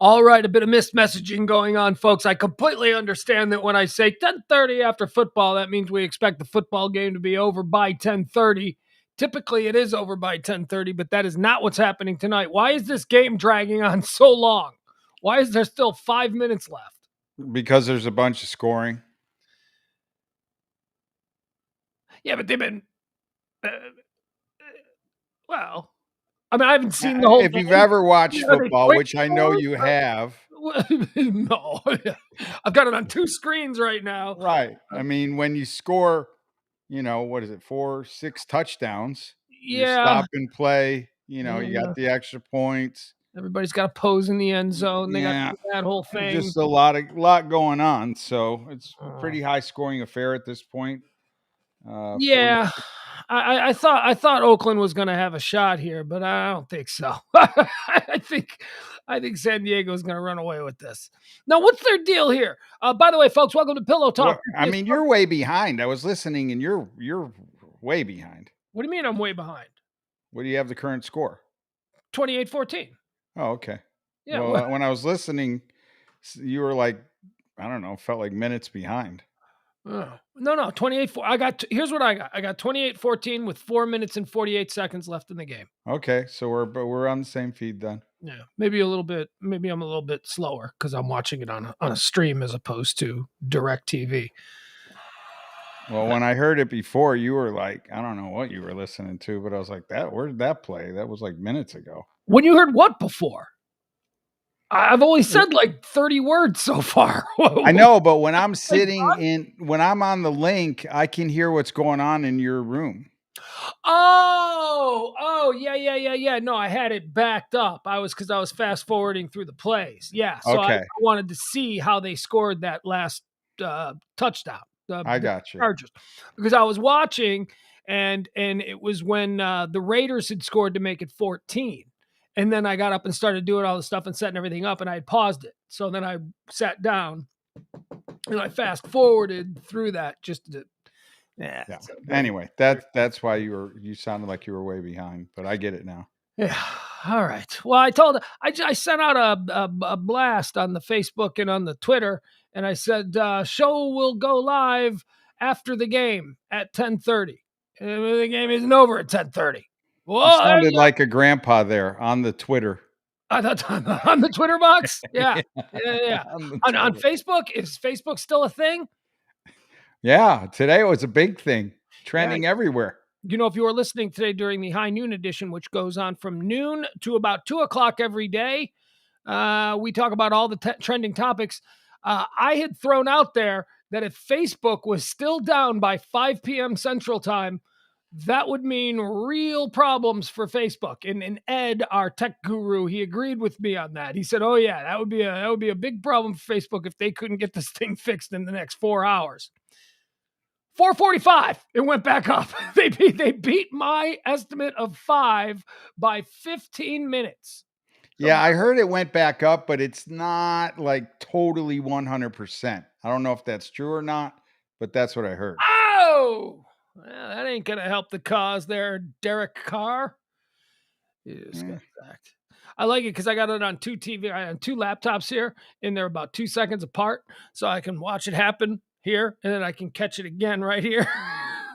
All right, a bit of missed messaging going on, folks. I completely understand that when I say 10:30 after football, that means we expect the football game to be over by 10:30. Typically, it is over by 10:30, but that is not what's happening tonight. Why is this game dragging on so long? Why is there still 5 minutes left? Because there's a bunch of scoring. Yeah, but they've been well. I mean, I haven't seen the whole If game. you've ever watched Are they football, quick which I know scores? you have. No, I've got it on two screens right now. Right. I mean, when you score, what is it, 4, 6 touchdowns, you Yeah. stop and play, you got the extra points. Everybody's got a pose in the end zone. They Yeah. got that whole thing. Just a lot going on. So it's a pretty high scoring affair at this point. Yeah. I thought Oakland was going to have a shot here, but I don't think so. I think San Diego is going to run away with this. Now, what's their deal here? By the way, folks, welcome to Pillow Talk. I mean, you're way behind. I was listening, and you're way behind. What do you mean I'm way behind? What do you have the current score? 28-14. Oh, okay. Yeah. Well, when I was listening, you were like, I don't know, felt like minutes behind. No, 28-4. Here's what I got. I got 28-14 with 4 minutes and 48 seconds left in the game. Okay, so we're on the same feed then. Yeah, maybe I'm a little bit slower because I'm watching it on a stream as opposed to direct TV. Well, when I heard it before, you were like, I don't know what you were listening to, but I was like, where did that play? That was like minutes ago. When you heard what before? I've only said like 30 words so far. I know, but when I'm when I'm on the link, I can hear what's going on in your room. Oh, yeah. No, I had it backed up. Because I was fast forwarding through the plays. Yeah. So okay. I wanted to see how they scored that last touchdown. I got you. Chargers. Because I was watching and it was when the Raiders had scored to make it 14. And then I got up and started doing all the stuff and setting everything up, and I had paused it. So then I sat down and I fast forwarded through that just to. Yeah. Anyway, that's why you sounded like you were way behind, but I get it now. Yeah. All right. Well, I sent out a blast on the Facebook and on the Twitter, and I said show will go live after the game at 10:30. The game isn't over at 10:30. Whoa, you sounded like a grandpa there on the Twitter. I thought on the Twitter box. Yeah. On Facebook, is Facebook still a thing? Yeah, today it was a big thing, trending everywhere. If you are listening today during the high noon edition, which goes on from noon to about 2:00 every day, we talk about all the trending topics. I had thrown out there that if Facebook was still down by 5 p.m. Central Time, that would mean real problems for Facebook. And Ed, our tech guru, he agreed with me on that. He said, "Oh yeah, that would be a big problem for Facebook if they couldn't get this thing fixed in the next 4 hours." 4:45, it went back up. They beat my estimate of 5 by 15 minutes. Yeah, I heard it went back up, but it's not like totally 100%. I don't know if that's true or not, but that's what I heard. Oh, well, that ain't going to help the cause there, Derek Carr. I like it because I got it on two laptops here, and they're about 2 seconds apart, so I can watch it happen here, and then I can catch it again right here.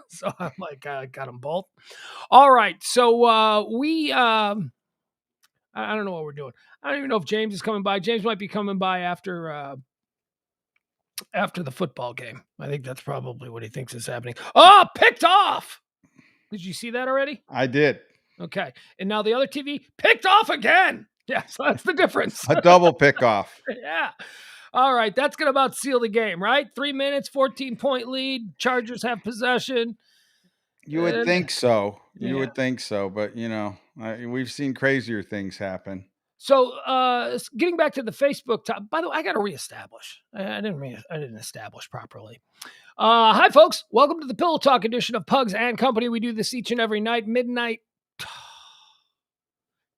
So I'm like, I got them both. All right, so I don't know what we're doing. I don't even know if James is coming by. James might be coming by after the football game. I think that's probably what he thinks is happening. Oh, picked off. Did you see that already? I did. Okay. And now the other TV picked off again. Yeah, so that's the difference. A double pick off. Yeah. All right. That's going to about seal the game, right? 3 minutes, 14-point lead. Chargers have possession. You would think so. You would think so. But, we've seen crazier things happen. So getting back to the Facebook top, by the way, I got to reestablish. I didn't establish properly. Hi, folks. Welcome to the Pillow Talk edition of Pugs and Company. We do this each and every night, midnight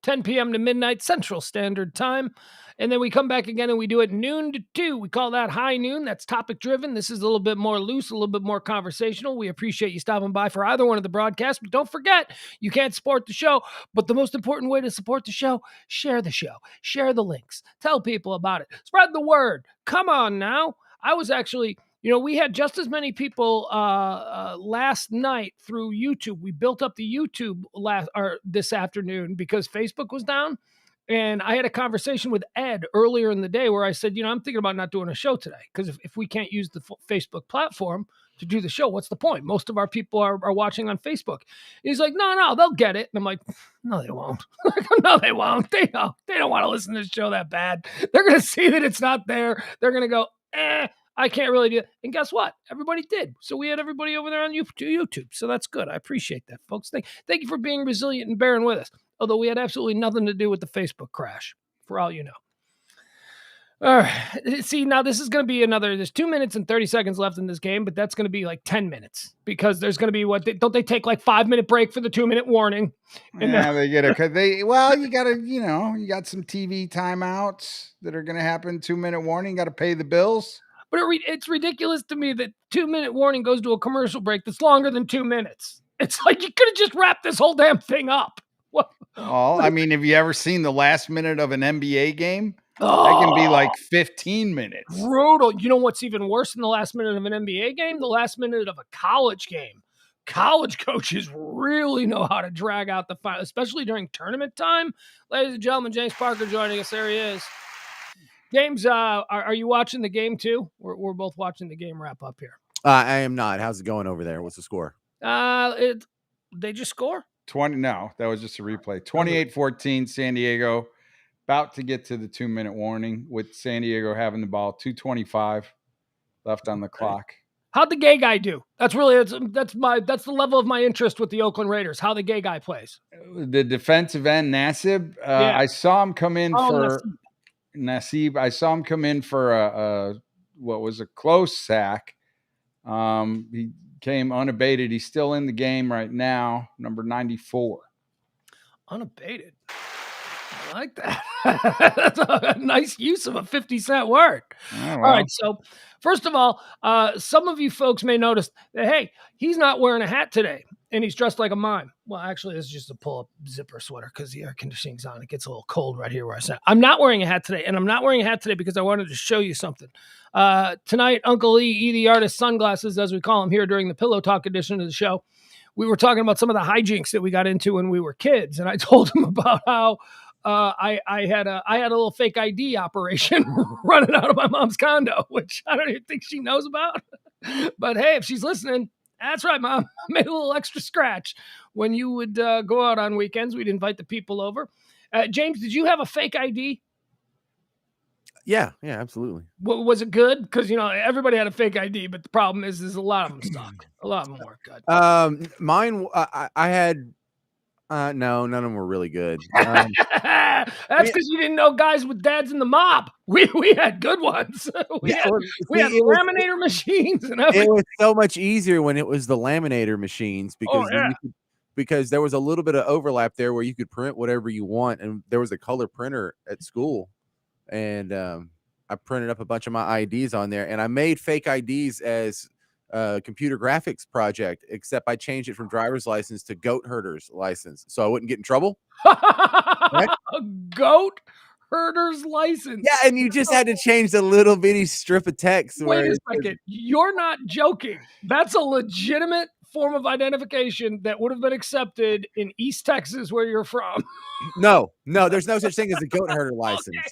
10 p.m. to midnight Central Standard Time. And then we come back again and we do it noon to 2. We call that high noon. That's topic driven. This is a little bit more loose, a little bit more conversational. We appreciate you stopping by for either one of the broadcasts. But don't forget, you can't support the show. But the most important way to support the show, share the links, tell people about it, spread the word. Come on now. I was actually, we had just as many people last night through YouTube. We built up the YouTube this afternoon because Facebook was down. And I had a conversation with Ed earlier in the day where I said, I'm thinking about not doing a show today because if we can't use the Facebook platform to do the show, what's the point? Most of our people are watching on Facebook. And he's like, no, they'll get it. And I'm like, no, they won't. No, they won't. They don't want to listen to the show that bad. They're going to see that it's not there. They're going to go, I can't really do it. And guess what? Everybody did. So we had everybody over there on YouTube. So that's good. I appreciate that, folks. Thank you for being resilient and bearing with us. Although we had absolutely nothing to do with the Facebook crash, for all you know. All right. See, now this is going to be there's 2 minutes and 30 seconds left in this game, but that's going to be like 10 minutes because there's going to be don't they take like 5-minute break for the 2-minute warning? And they get you got to, you got some TV timeouts that are going to happen. 2-minute warning, got to pay the bills. But it's ridiculous to me that 2-minute warning goes to a commercial break that's longer than 2 minutes. It's like you could have just wrapped this whole damn thing up. Well, I mean, have you ever seen the last minute of an NBA game? That can be like 15 minutes. Brutal. You know what's even worse than the last minute of an NBA game? The last minute of a college game. College coaches really know how to drag out the final, especially during tournament time. Ladies and gentlemen, James Parker joining us. There he is. James, are you watching the game too? We're both watching the game wrap up here. I am not. How's it going over there? What's the score? They just score? 20. No, that was just a replay. 28-14, San Diego. About to get to the 2-minute warning with San Diego having the ball. 2:25 left on the clock. How'd the gay guy do? That's the level of my interest with the Oakland Raiders. How the gay guy plays. The defensive end Nassib. Yeah. I saw him come in for Nassib. I saw him come in for a close sack. He came unabated. He's still in the game right now. Number 94. Unabated. I like that. That's a nice use of a 50-cent word. All right. So first of all, some of you folks may notice that, hey, he's not wearing a hat today and he's dressed like a mime. Well, actually, this is just a pull-up zipper sweater because the air conditioning's on. It gets a little cold right here where I sit. I'm not wearing a hat today, and I'm not wearing a hat today because I wanted to show you something. Tonight, Uncle E the Artist Sunglasses, as we call him here during the Pillow Talk edition of the show, we were talking about some of the hijinks that we got into when we were kids, and I told him about how I had a little fake ID operation running out of my mom's condo, which I don't even think she knows about. But hey, if she's listening, that's right, Mom. I made a little extra scratch. When you would go out on weekends, we'd invite the people over. James, did you have a fake ID? Yeah, absolutely. Was it good? Because everybody had a fake ID, but the problem is a lot of them sucked. A lot of them weren't good. Mine, I had. No, none of them were really good. That's because you didn't know guys with dads in the mob. We had good ones. We had laminator machines and everything. It was so much easier when it was the laminator machines because there was a little bit of overlap there where you could print whatever you want, and there was a color printer at school, and I printed up a bunch of my IDs on there, and I made fake IDs as computer graphics project, except I changed it from driver's license to goat herder's license so I wouldn't get in trouble. Right? A goat herder's license. Yeah, and you just had to change the little bitty strip of text. Wait a second. You're not joking. That's a legitimate form of identification that would have been accepted in East Texas where you're from. No, there's no such thing as a goat herder license. Okay.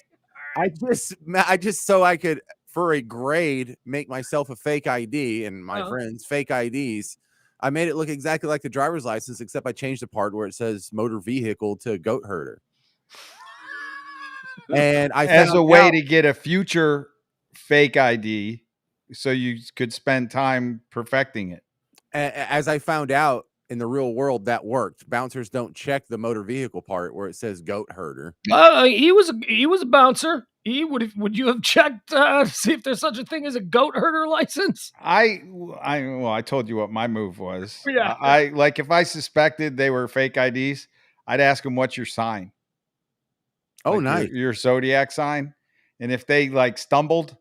I just so I could, for a grade, make myself a fake ID and my friends fake IDs. I made it look exactly like the driver's license, except I changed the part where it says motor vehicle to goat herder. And I as a way to get a future fake ID so you could spend time perfecting it. As I found out in the real world, that worked. Bouncers don't check the motor vehicle part where it says goat herder. He was a bouncer. Would you have checked to see if there's such a thing as a goat herder license? I told you what my move was. Yeah. If I suspected they were fake IDs, I'd ask them, what's your sign? Oh, like nice. your zodiac sign. And if they like stumbled,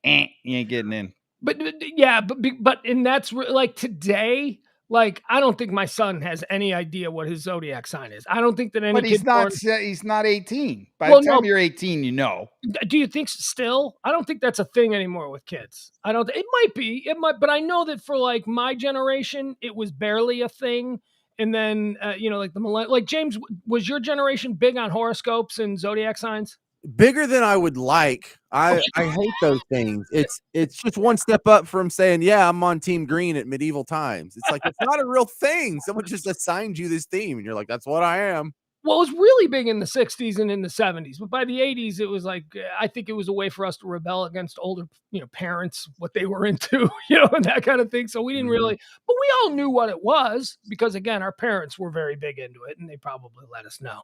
you ain't getting in. But yeah, but and that's like today. Like, I don't think my son has any idea what his zodiac sign is. I don't think that any But kid born. he's not 18. By Well, the time no. you're 18, you know. Do you think still? I don't think that's a thing anymore with kids. I don't. It might be. It might. But I know that for like my generation, it was barely a thing. And then like like James, was your generation big on horoscopes and zodiac signs? Bigger than I would like. I hate those things. It's just one step up from saying, yeah, I'm on Team Green at medieval times. It's like, it's not a real thing. Someone just assigned you this theme, and you're like, that's what I am. Well, it was really big in the 60s and in the 70s, but by the 80s, it was like, I think it was a way for us to rebel against older, parents, what they were into, and that kind of thing. So we didn't really, but we all knew what it was because, again, our parents were very big into it, and they probably let us know.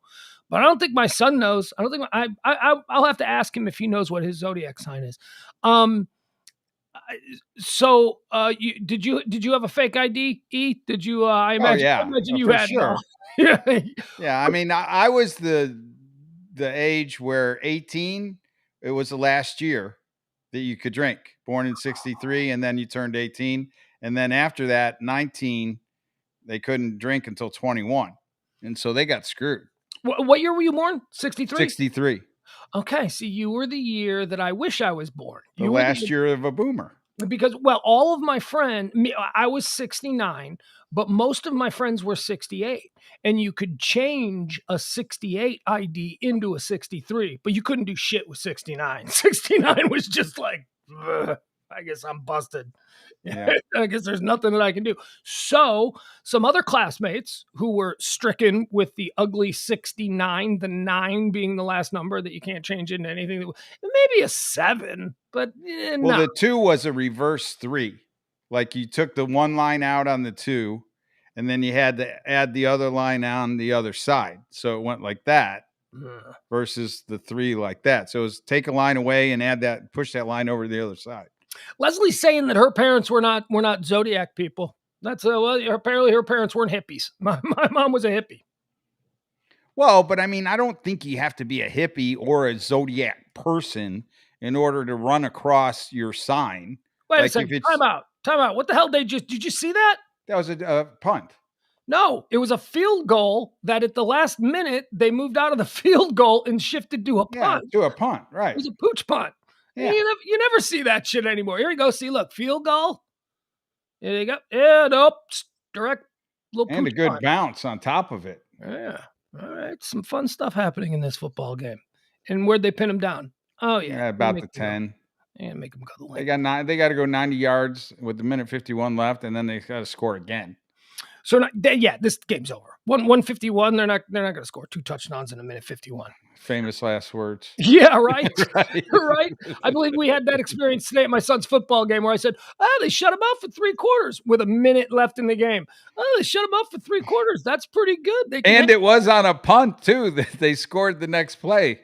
But I don't think my son knows. I don't think I'll have to ask him if he knows what his zodiac sign is. So, did you have a fake ID? E? Did you? I imagine. I imagine you had. Sure. Yeah. I mean, I was the age where 18. It was the last year that you could drink. Born in 63, and then you turned 18, and then after that, 19, they couldn't drink until 21, and so they got screwed. What year were you born? 63. 63. Okay, so you were the year that I wish I was born. The last year of a boomer. Because, all of my I was 69, but most of my friends were 68. And you could change a 68 ID into a 63, but you couldn't do shit with 69. 69 was just like, I guess I'm busted. Yeah. I guess there's nothing that I can do. So some other classmates who were stricken with the ugly 69, the 9 being the last number that you can't change into anything, maybe a 7, but well, the 2 was a reverse 3. Like you took the one line out on the 2, and then you had to add the other line on the other side. So it went like that versus the 3 like that. So it was take a line away and push that line over to the other side. Leslie's saying that her parents were not zodiac people. That's apparently her parents weren't hippies. My mom was a hippie. Well, but I mean, I don't think you have to be a hippie or a zodiac person in order to run across your sign. Wait a second. Time out. What the hell? Did you see that? That was a punt. No, it was a field goal that at the last minute they moved out of the field goal and shifted to a punt. Yeah, to a punt, right. It was a pooch punt. Yeah. You never see that shit anymore. Here you go. See, look, field goal. There you go. Yeah, nope. Direct little and a good bounce on top of it. Yeah. All right. Some fun stuff happening in this football game. And where'd they pin him down? Oh, yeah. About the 10. Yeah, make them go the length. They got to go 90 yards with the minute 51 left, and then they got to score again. So this game's over. 151. They're not going to score 2 touchdowns in a minute 51. Famous last words. Yeah, right. Right. I believe we had that experience today at my son's football game where I said, they shut him out for 3 quarters with a minute left in the game. They shut him out for 3 quarters. That's pretty good. It was on a punt too that they scored the next play.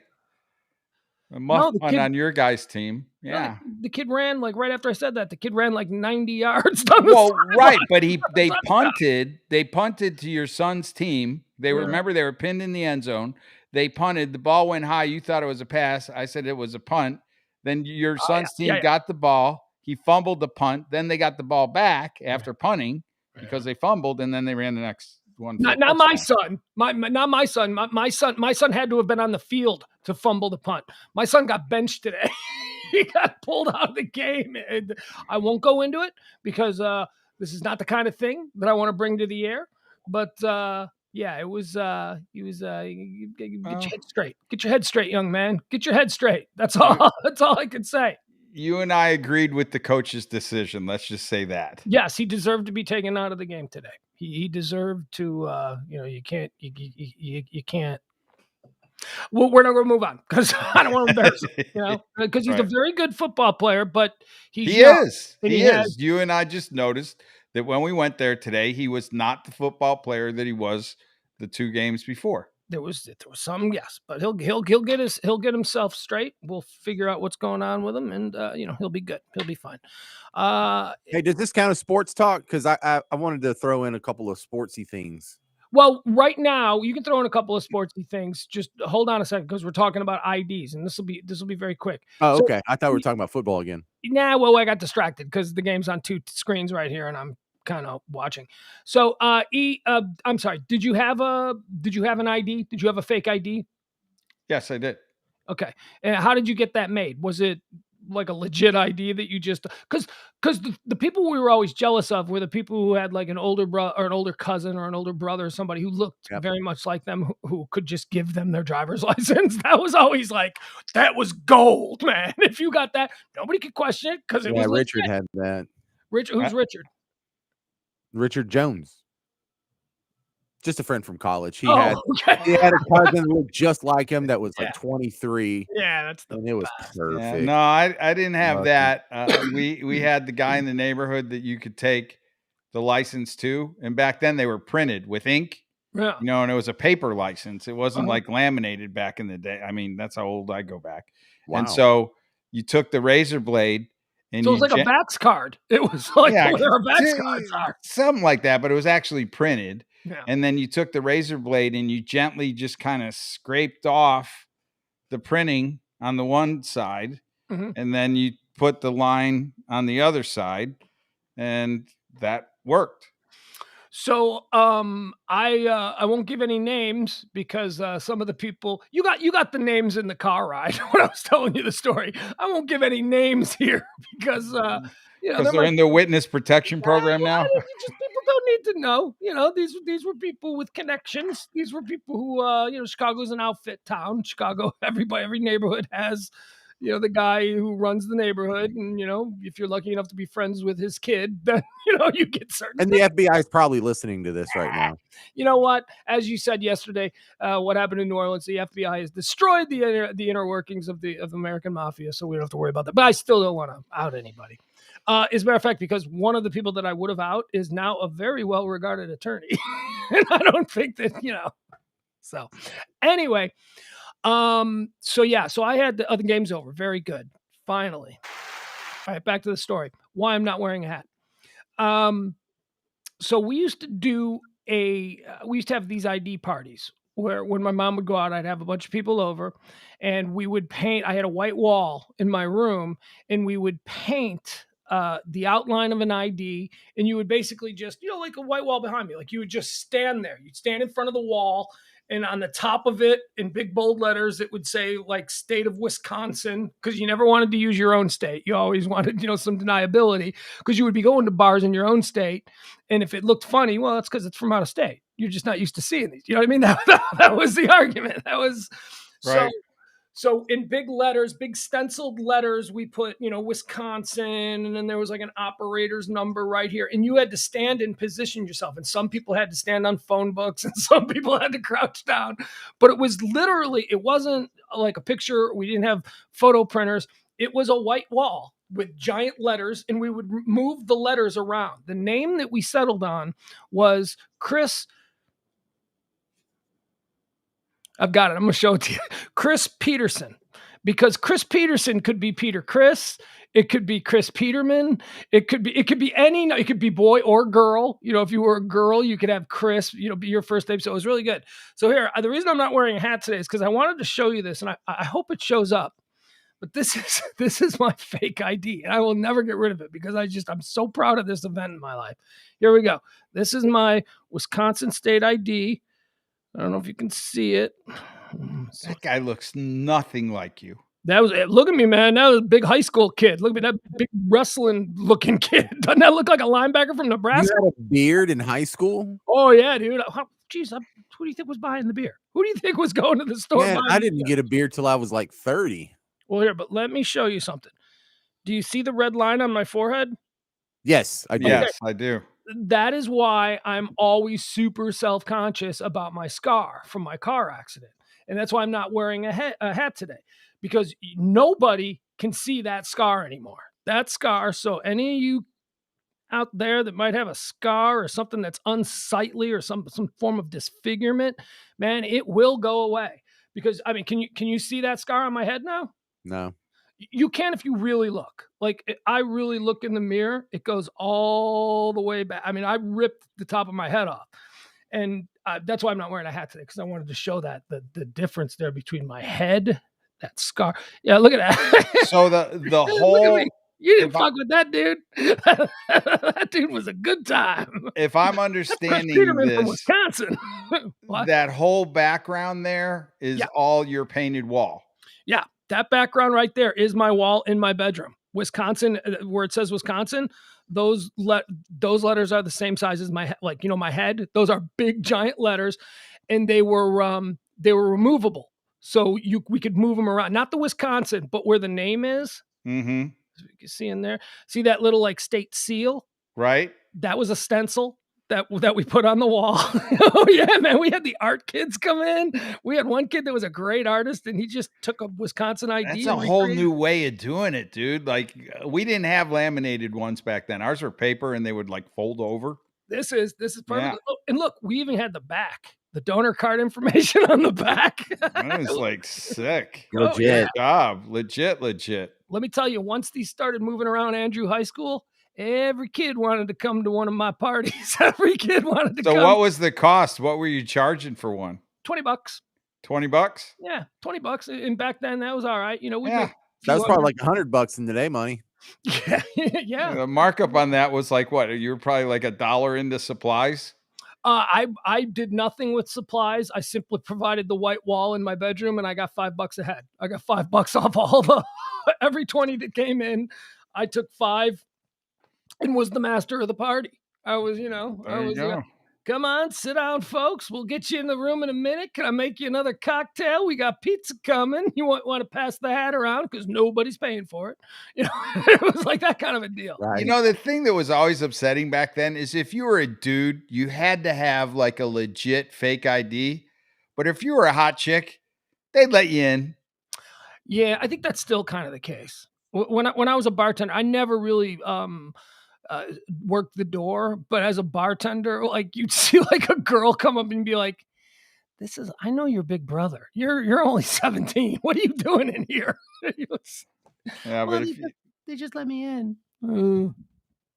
A muff punt on your guys' team. Yeah. The kid ran right after I said that. The kid ran 90 yards down the sideline. Right, but they punted. They punted to your son's team. Remember they were pinned in the end zone. They punted. The ball went high. You thought it was a pass. I said it was a punt. Then your son's team got the ball. He fumbled the punt. Then they got the ball back after punting because they fumbled, and then they ran the next one. Not my son. Not my son. My son had to have been on the field to fumble the punt. My son got benched today. He got pulled out of the game. And I won't go into it because this is not the kind of thing that I want to bring to the air. But it was. Get your head straight. Get your head straight, young man. Get your head straight. That's all. That's all I can say. You and I agreed with the coach's decision. Let's just say that. Yes, he deserved to be taken out of the game today. He deserved to. You can't. You can't. Well, we're not going to move on because I don't want to embarrass him, because he's a very good football player, but he is. You and I just noticed that when we went there today, he was not the football player that he was the 2 games before. There was some, yes, but he'll get himself straight. We'll figure out what's going on with him, and he'll be good. He'll be fine. Hey, does this count as sports talk? Because I wanted to throw in a couple of sportsy things. Well, right now you can throw in a couple of sportsy things. Just hold on a second because we're talking about IDs, and this will be very quick. Oh, okay. I thought we were talking about football again. Nah, well, I got distracted because the game's on 2 screens right here, and I'm kind of watching. So, I'm sorry. Did you have an ID? Did you have a fake ID? Yes, I did. Okay. And how did you get that made? Was it like a legit ID that you just because the people we were always jealous of were the people who had like an older brother or an older cousin or an older brother or somebody who looked very much like them who could just give them their driver's license. That was always like, that was gold, man. If you got that, nobody could question it because it was Richard legit. had that. Who's Richard? Richard Jones. Just a friend from college. He Oh, had okay. he had a cousin who looked just like him that was like 23. Yeah, that's and it was perfect. Yeah, no, I didn't have that. We had the guy in the neighborhood that you could take the license to, and back then they were printed with ink. Yeah. You know, and it was a paper license. It wasn't like laminated back in the day. I mean, that's how old I go back. Wow. And so you took the razor blade and so it was like a Vax card. It was like what our Vax cards are. Something like that, but it was actually printed. Yeah. And then you took the razor blade and you gently just kind of scraped off the printing on the one side, and then you put the line on the other side, and that worked. So I won't give any names because some of the people you got the names in the car ride when I was telling you the story. I won't give any names here because they're in the witness protection program now. Just people don't need to know. You know, these were people with connections. These were people who Chicago's an outfit town. Chicago, every neighborhood has the guy who runs the neighborhood, and if you're lucky enough to be friends with his kid, then you get certain. And the FBI is probably listening to this right now. You know what? As you said yesterday, what happened in New Orleans, the FBI has destroyed the inner workings of the American mafia, so we don't have to worry about that. But I still don't want to out anybody. As a matter of fact, because one of the people that I would have out is now a very well-regarded attorney, and I don't think that So, anyway. So I had the other games over. Very good. Finally. All right, back to the story. Why I'm not wearing a hat. So we used to have these ID parties where when my mom would go out, I'd have a bunch of people over and we would paint. I had a white wall in my room and we would paint the outline of an ID, and you would basically just, like a white wall behind me, like you would just stand there. You'd stand in front of the wall, and on the top of it, in big bold letters, it would say like state of Wisconsin, because you never wanted to use your own state. You always wanted, some deniability, because you would be going to bars in your own state. And if it looked funny, well, that's because it's from out of state. You're just not used to seeing these. You know what I mean? That was the argument. That was right. So in big letters, big stenciled letters, we put, Wisconsin, and then there was like an operator's number right here. And you had to stand and position yourself. And some people had to stand on phone books and some people had to crouch down. But it was literally, it wasn't like a picture. We didn't have photo printers. It was a white wall with giant letters, and we would move the letters around. The name that we settled on was Chris. I've got it. I'm going to show it to you. Chris Peterson. Because Chris Peterson could be Peter Chris. It could be Chris Peterman. It could be any, it could be boy or girl. If you were a girl, you could have Chris, be your first name. So it was really good. So here, the reason I'm not wearing a hat today is because I wanted to show you this, and I hope it shows up. But this is my fake ID, and I will never get rid of it because I'm so proud of this event in my life. Here we go. This is my Wisconsin state ID. I don't know if you can see it. That guy looks nothing like you. That was it. Look at me, man. That was a big high school kid. Look at me, that big wrestling looking kid. Doesn't that look like a linebacker from Nebraska? You had a beard in high school? Oh, yeah, dude. Jeez, who do you think was buying the beer? Who do you think was going to the store? Man, I didn't get a beard till I was like 30. Well, here, but let me show you something. Do you see the red line on my forehead? Yes, I do. Yes, I do. That is why I'm always super self-conscious about my scar from my car accident. And that's why I'm not wearing a hat today, because nobody can see that scar anymore. That scar. So any of you out there that might have a scar or something that's unsightly or some form of disfigurement, man, it will go away. Because can you see that scar on my head now? No. You can if you really look. Like, I really look in the mirror. It goes all the way back. I ripped the top of my head off. And that's why I'm not wearing a hat today, because I wanted to show that the difference there between my head, that scar. Yeah, look at that. So the whole. You didn't fuck with that dude. That dude was a good time. If I'm understanding Peterman from this, Wisconsin. that whole background there is all your painted wall. Yeah, that background right there is my wall in my bedroom. Wisconsin, where it says Wisconsin, those letters are the same size as my my head. Those are big giant letters, and they were removable, so we could move them around. Not the Wisconsin, but where the name is. Mm-hmm. You can see in there. See that little like state seal? Right. That was a stencil that we put on the wall. Oh yeah, man. We had the art kids come in. We had one kid that was a great artist, and he just took a Wisconsin ID. That's a whole new way of doing it, dude. Like, we didn't have laminated ones back then. Ours were paper, and they would like fold over. This is perfect. Yeah. Oh, and look, we even had the back, the donor card information on the back. That was like sick. Legit. Good job. Legit. Let me tell you, once these started moving around Andrew High School, every kid wanted to come to one of my parties. Every kid wanted to come. So what was the cost? What were you charging for one? $20. $20? Yeah, $20. And back then that was all right. You know, that was probably like $100 in today money. Yeah. The markup on that was like what? You were probably like $1 into supplies. I did nothing with supplies. I simply provided the white wall in my bedroom, and I got $5 a head. I got $5 off all the every 20 that came in. I took 5 and was the master of the party. I was, come on, sit down, folks. We'll get you in the room in a minute. Can I make you another cocktail? We got pizza coming. You want to pass the hat around because nobody's paying for it. It was like that kind of a deal. Right. The thing that was always upsetting back then is if you were a dude, you had to have like a legit fake ID. But if you were a hot chick, they'd let you in. Yeah, I think that's still kind of the case. When I was a bartender, I never really worked the door, but as a bartender, like you'd see like a girl come up and be like, I know your big brother. You're only 17. What are you doing in here? But they just let me in.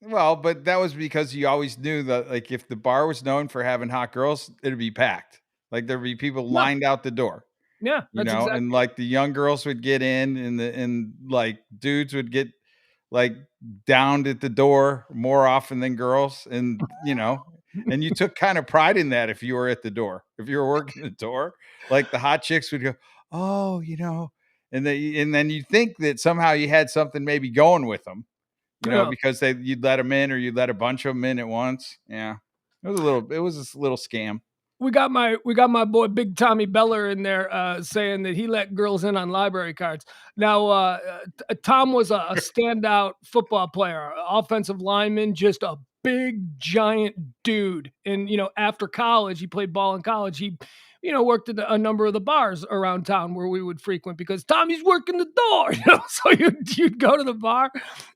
Well, but that was because you always knew that like if the bar was known for having hot girls, it'd be packed. Like there'd be people lined out the door. Yeah, exactly. And like the young girls would get in, and like dudes would get like downed at the door more often than girls, and and you took kind of pride in that. If you were at the door, if you were working the door, like the hot chicks would go, oh, and then you think that somehow you had something maybe going with them, because you'd let them in, or you'd let a bunch of them in at once. Yeah, it was a little scam. We got my boy Big Tommy Beller in there saying that he let girls in on library cards. Now, Tom was a standout football player, offensive lineman, just a big giant dude. And after college, he played ball in college. He worked at a number of the bars around town where we would frequent because Tommy's working the door. So you'd go to the bar,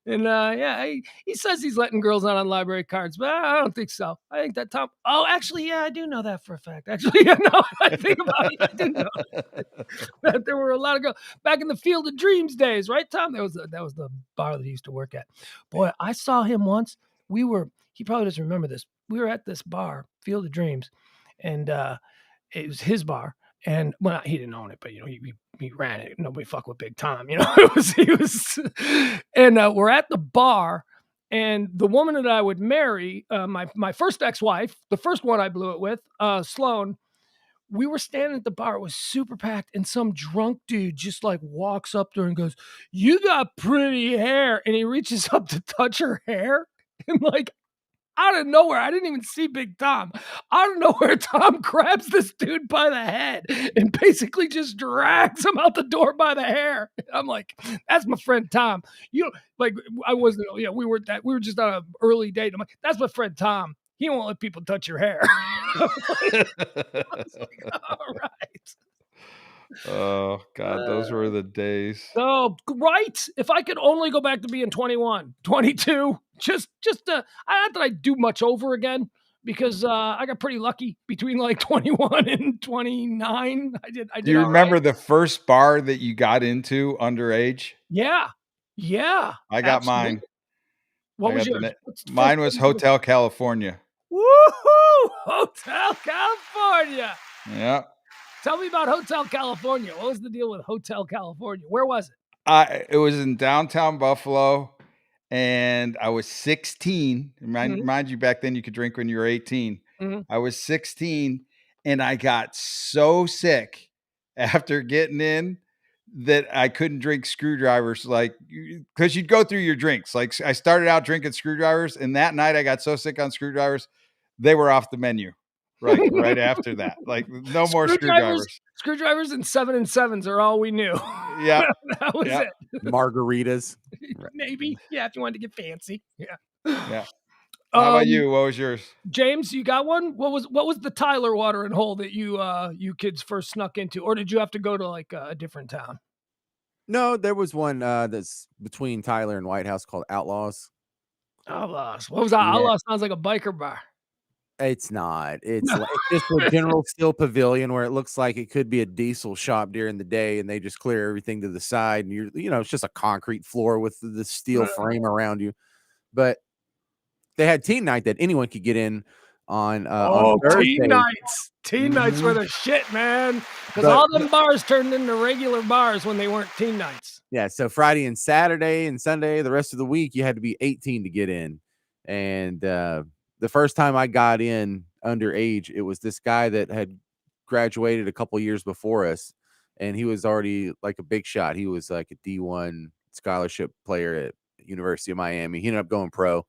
and he says he's letting girls out on library cards, but I don't think so. I think that Tom. Oh, actually, yeah, I do know that for a fact. Actually, I think about it. I do know that there were a lot of girls back in the Field of Dreams days, right, Tom? That was the bar that he used to work at. Boy, I saw him once. He probably doesn't remember this. We were at this bar, Field of Dreams, and it was his bar, and he didn't own it, but he ran it. Nobody fuck with Big Tom, he was, and we're at the bar, and the woman that I would marry, my first ex-wife, the first one I blew it with, Sloan. We were standing at the bar. It was super packed, and some drunk dude just like walks up to her and goes, "You got pretty hair," and he reaches up to touch her hair, and like, out of nowhere, I didn't even see Big Tom. Out of nowhere, Tom grabs this dude by the head and basically just drags him out the door by the hair. I'm like, that's my friend Tom. I wasn't. Yeah, we were just on an early date. I'm like, that's my friend Tom. He won't let people touch your hair. I was like, all right. Oh God, those were the days. Oh, right. If I could only go back to being 21, 22, just not that I do much over again, because I got pretty lucky between like 21 and 29. I did. Do you remember the first bar that you got into underage? Yeah. I got mine. What was yours? Mine was Hotel California. Woohoo! Hotel California. Yeah. Tell me about Hotel California. What was the deal with Hotel California? Where was it? It was in downtown Buffalo, and I was 16. Mind you, back then you could drink when you were 18. I was 16, and I got so sick after getting in that I couldn't drink screwdrivers, like, because you'd go through your drinks. Like, I started out drinking screwdrivers, and that night I got so sick on screwdrivers, they were off the menu. Right after that, like, no more screwdrivers. Screwdrivers and 7 and 7s are all we knew. Yeah, that was it. Margaritas, maybe. Yeah, if you wanted to get fancy. Yeah. Yeah. How about you? What was yours? James, you got one? What was the Tyler watering hole that you kids first snuck into, or did you have to go to like a different town? No, there was one that's between Tyler and White House called Outlaws. Outlaws. What was that? Yeah. Outlaws sounds like a biker bar. It's not. It's like, it's just a General Steel pavilion where it looks like it could be a diesel shop during the day, and they just clear everything to the side, and it's just a concrete floor with the steel frame around you. But they had teen night that anyone could get in on Thursday. Teen nights. Teen nights were the shit, man. Because all them bars turned into regular bars when they weren't teen nights. Yeah, so Friday and Saturday and Sunday, the rest of the week, you had to be 18 to get in. And the first time I got in underage, it was this guy that had graduated a couple years before us, and he was already like a big shot. He was like a D1 scholarship player at University of Miami. He ended up going pro.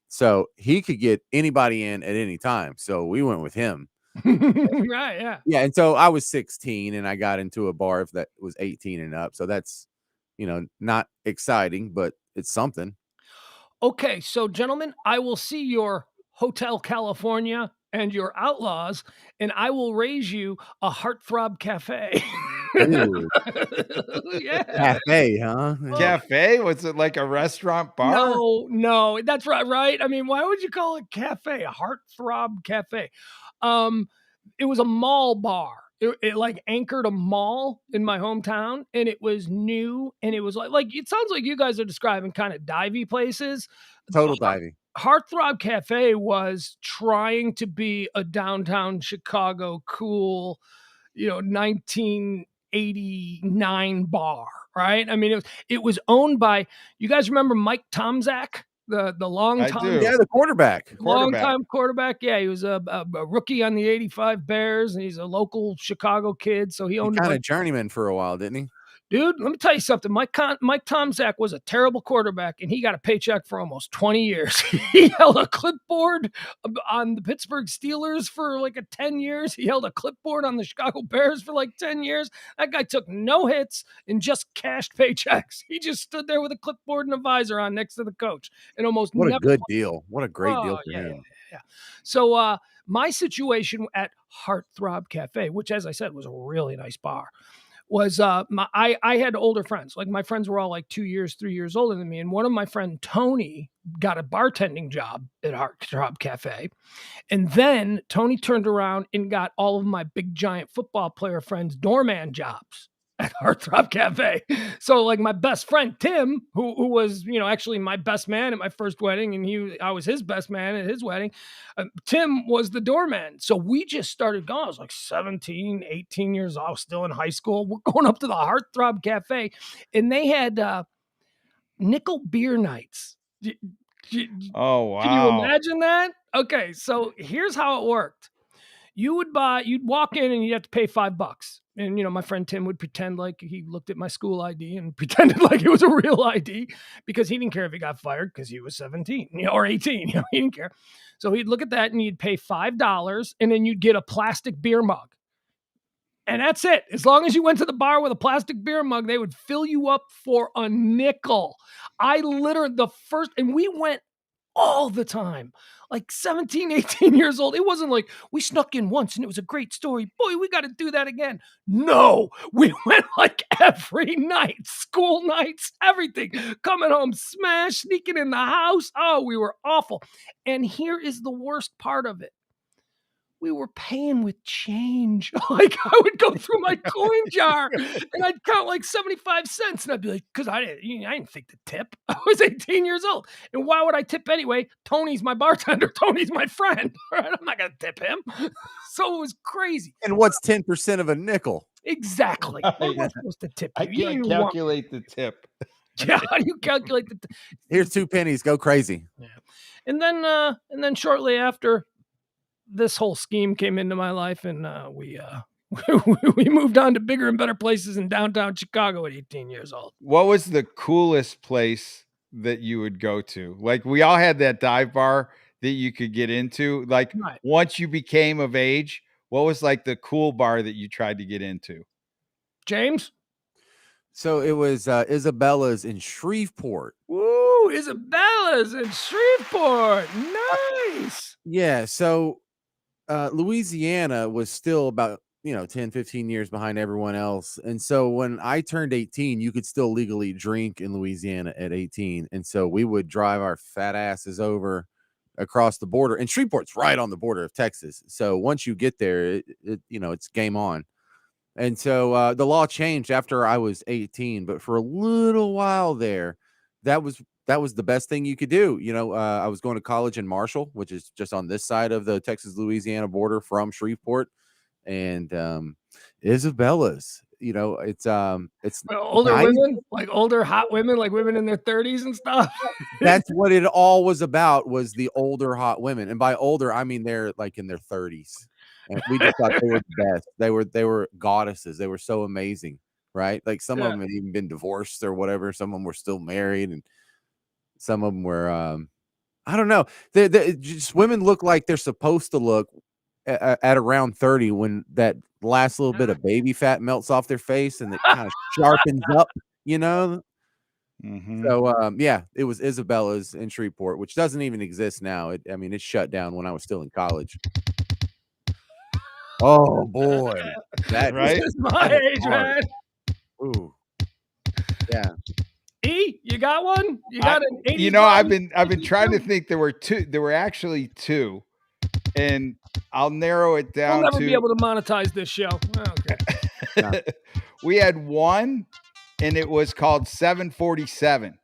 So he could get anybody in at any time. So we went with him. Right, yeah. Yeah, and so I was 16, and I got into a bar that was 18 and up. So that's, not exciting, but it's something. Okay, so gentlemen, I will see your Hotel California and your Outlaws, and I will raise you a Heartthrob Cafe. Yeah. Cafe, huh? Cafe? Was it like a restaurant bar? No, that's right. I mean, why would you call it cafe? A Heartthrob Cafe. It was a mall bar. It like anchored a mall in my hometown, and it was new, and it was like it sounds like you guys are describing kind of divey places. Total divey. Heartthrob Cafe was trying to be a downtown Chicago cool, 1989 bar, right? I mean, it was owned by, you guys remember Mike Tomczak? The long time, the quarterback, long time quarterback. Yeah, he was a rookie on the '85 Bears, and he's a local Chicago kid. So he owned kind of journeyman for a while, didn't he? Dude, let me tell you something. Mike Tomczak was a terrible quarterback, and he got a paycheck for almost 20 years. He held a clipboard on the Pittsburgh Steelers for like 10 years. He held a clipboard on the Chicago Bears for like 10 years. That guy took no hits and just cashed paychecks. He just stood there with a clipboard and a visor on next to the coach, and almost what a good deal. What a great deal for him. Yeah. So my situation at Heartthrob Cafe, which, as I said, was a really nice bar, was I had older friends. Like, my friends were all like 2 years, 3 years older than me. And one of my friend, Tony, got a bartending job at Heartthrob Cafe. And then Tony turned around and got all of my big giant football player friends doorman jobs at Heartthrob Cafe. So like, my best friend, Tim, who was, actually my best man at my first wedding, and I was his best man at his wedding. Tim was the doorman. So we just started going. I was like 17, 18 years old, still in high school. We're going up to the Heartthrob Cafe, and they had nickel beer nights. Oh, wow. Can you imagine that? Okay, so here's how it worked. You'd walk in and you'd have to pay $5. And, my friend Tim would pretend like he looked at my school ID and pretended like it was a real ID, because he didn't care if he got fired because he was 17, or 18, he didn't care. So he'd look at that and you'd pay $5, and then you'd get a plastic beer mug. And that's it. As long as you went to the bar with a plastic beer mug, they would fill you up for a nickel. And we went all the time, like 17, 18 years old. It wasn't like we snuck in once and it was a great story. Boy, we got to do that again. No, we went like every night, school nights, everything. Coming home smashed, sneaking in the house. Oh, we were awful. And here is the worst part of it. we were paying with change. Like I would go through my coin jar and I'd count like 75 cents and I'd be like, because I didn't think to tip. I was 18 years old. And why would I tip anyway? Tony's my bartender. Tony's my friend. Right? I'm not going to tip him. So it was crazy. And what's 10% of a nickel? Exactly. What am I supposed to tip you? I can't calculate the tip. Yeah, how do you calculate the Here's 2 pennies. Go crazy. Yeah. And then shortly after, this whole scheme came into my life, and we moved on to bigger and better places in downtown Chicago at 18 years old. What was the coolest place that you would go to? Like, we all had that dive bar that you could get into. Like, Right. once you became of age, what was like the cool bar that you tried to get into? James? So it was Isabella's in Shreveport. Woo, Isabella's in Shreveport. Nice. Yeah. So Louisiana was still about 10, 15 years behind everyone else. And so when I turned 18, you could still legally drink in Louisiana at 18. And so we would drive our fat asses over across the border, and Shreveport's right on the border of Texas. So once you get there, it's game on. And so the law changed after I was 18, but for a little while there, that was the best thing you could do. I was going to college in Marshall, which is just on this side of the Texas-Louisiana border from Shreveport. And Isabella's, it's older nice. women, like older hot women, like women in their 30s and stuff. That's what it all was about, was the older hot women. And by older, I mean they're like in their 30s. And we just thought they were the best. They were goddesses. They were so amazing, right? Like some of them had even been divorced or whatever. Some of them were still married, and some of them were I don't know. They just, women look like they're supposed to look at around 30, when that last little bit of baby fat melts off their face and it kind of sharpens up, Mm-hmm. So it was Isabella's in Shreveport, which doesn't even exist now. It shut down when I was still in college. Oh boy, that is my age, man. Ooh, yeah. E, you got one? You got an 80s? I've been trying to think. There were two. There were actually two, and I'll narrow it down. We'll never be able to monetize this show. Okay. We had one, and it was called 747,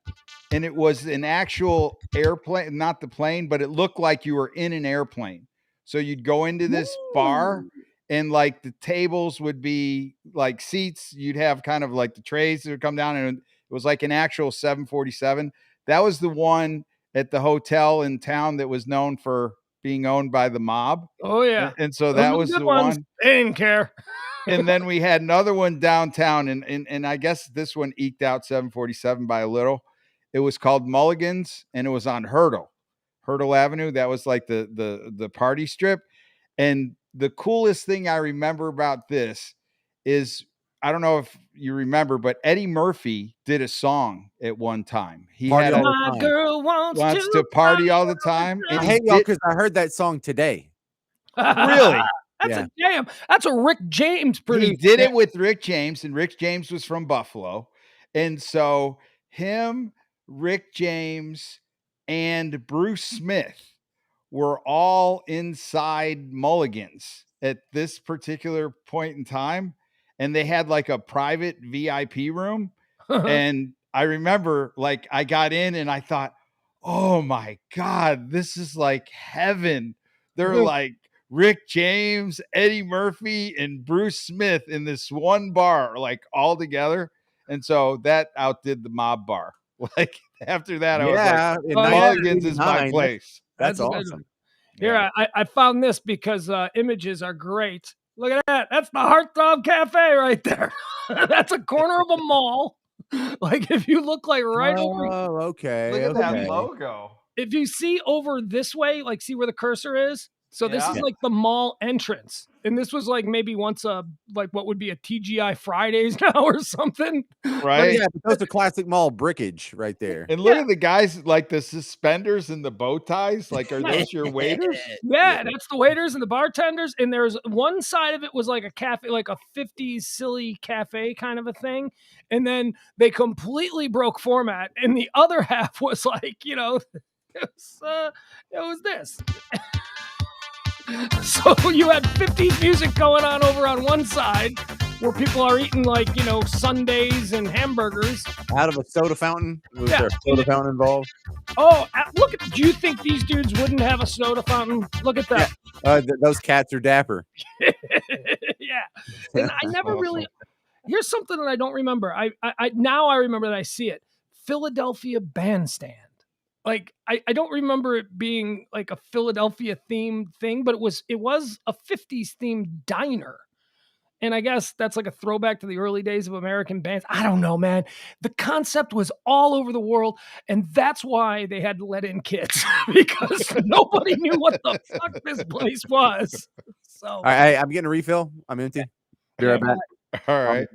and it was an actual airplane, not the plane, but it looked like you were in an airplane. So you'd go into this bar, and like the tables would be like seats. You'd have kind of like the trays that would come down, and it was like an actual 747. That was the one at the hotel in town that was known for being owned by the mob. Oh yeah. And so that was the one. They didn't care. And then we had another one downtown, and I guess this one eked out 747 by a little. It was called Mulligan's, and it was on Hurdle Avenue. That was like the party strip. And the coolest thing I remember about this is, I don't know if you remember, but Eddie Murphy did a song at one time. He Party had all the My time. girl wants to party all the time. I hate y'all because I heard that song today. Really? That's a jam. That's a Rick James produced. He did it with Rick James, and Rick James was from Buffalo. And so him, Rick James, and Bruce Smith were all inside Mulligan's at this particular point in time. And they had like a private VIP room. And I remember, like, I got in and I thought, oh my God, this is like heaven. They're like Rick James, Eddie Murphy, and Bruce Smith in this one bar, like all together. And so that outdid the mob bar. Like after that, I was like, Mulligan's is my place. That's awesome. Here, I found this because images are great. Look at that. That's the Heartthrob Cafe right there. That's a corner of a mall. Like if you look like right over. Oh, okay. Look at that logo. If you see over this way, like see where the cursor is. So this is like the mall entrance. And this was like maybe once like what would be a TGI Fridays now or something. Right. Yeah, but those are classic mall brickage right there. And look at the guys, like the suspenders and the bow ties. Like, are those your waiters? Yeah, that's the waiters and the bartenders. And there's one side of it was like a cafe, like a 50s silly cafe kind of a thing. And then they completely broke format. And the other half was like, it was this. So you had 50s music going on over on one side where people are eating like, sundaes and hamburgers. Out of a soda fountain? Was Yeah. there a soda fountain involved? Oh, look at, do you think these dudes wouldn't have a soda fountain? Look at that. Yeah. Those cats are dapper. Yeah. And I never really, here's something that I don't remember. Now I remember that I see it. Philadelphia Bandstand. Like I don't remember it being like a Philadelphia themed thing, but it was a 50s themed diner. And I guess that's like a throwback to the early days of American bands. I don't know, man. The concept was all over the world, and that's why they had to let in kids because nobody knew what the fuck this place was. So I'm getting a refill. I'm empty. Be right back. All right.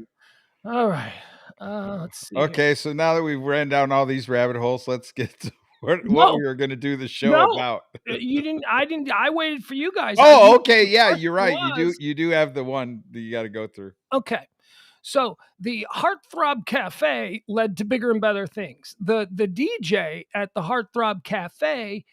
All right. Let's see. Okay, here. so now that we've ran down all these rabbit holes, let's get to what we were going to do the show about. You didn't. I didn't. I waited for you guys. Oh, okay. Yeah, you're right. You do have the one that you got to go through. Okay. So the Heartthrob Cafe led to bigger and better things. The DJ at the Heartthrob Cafe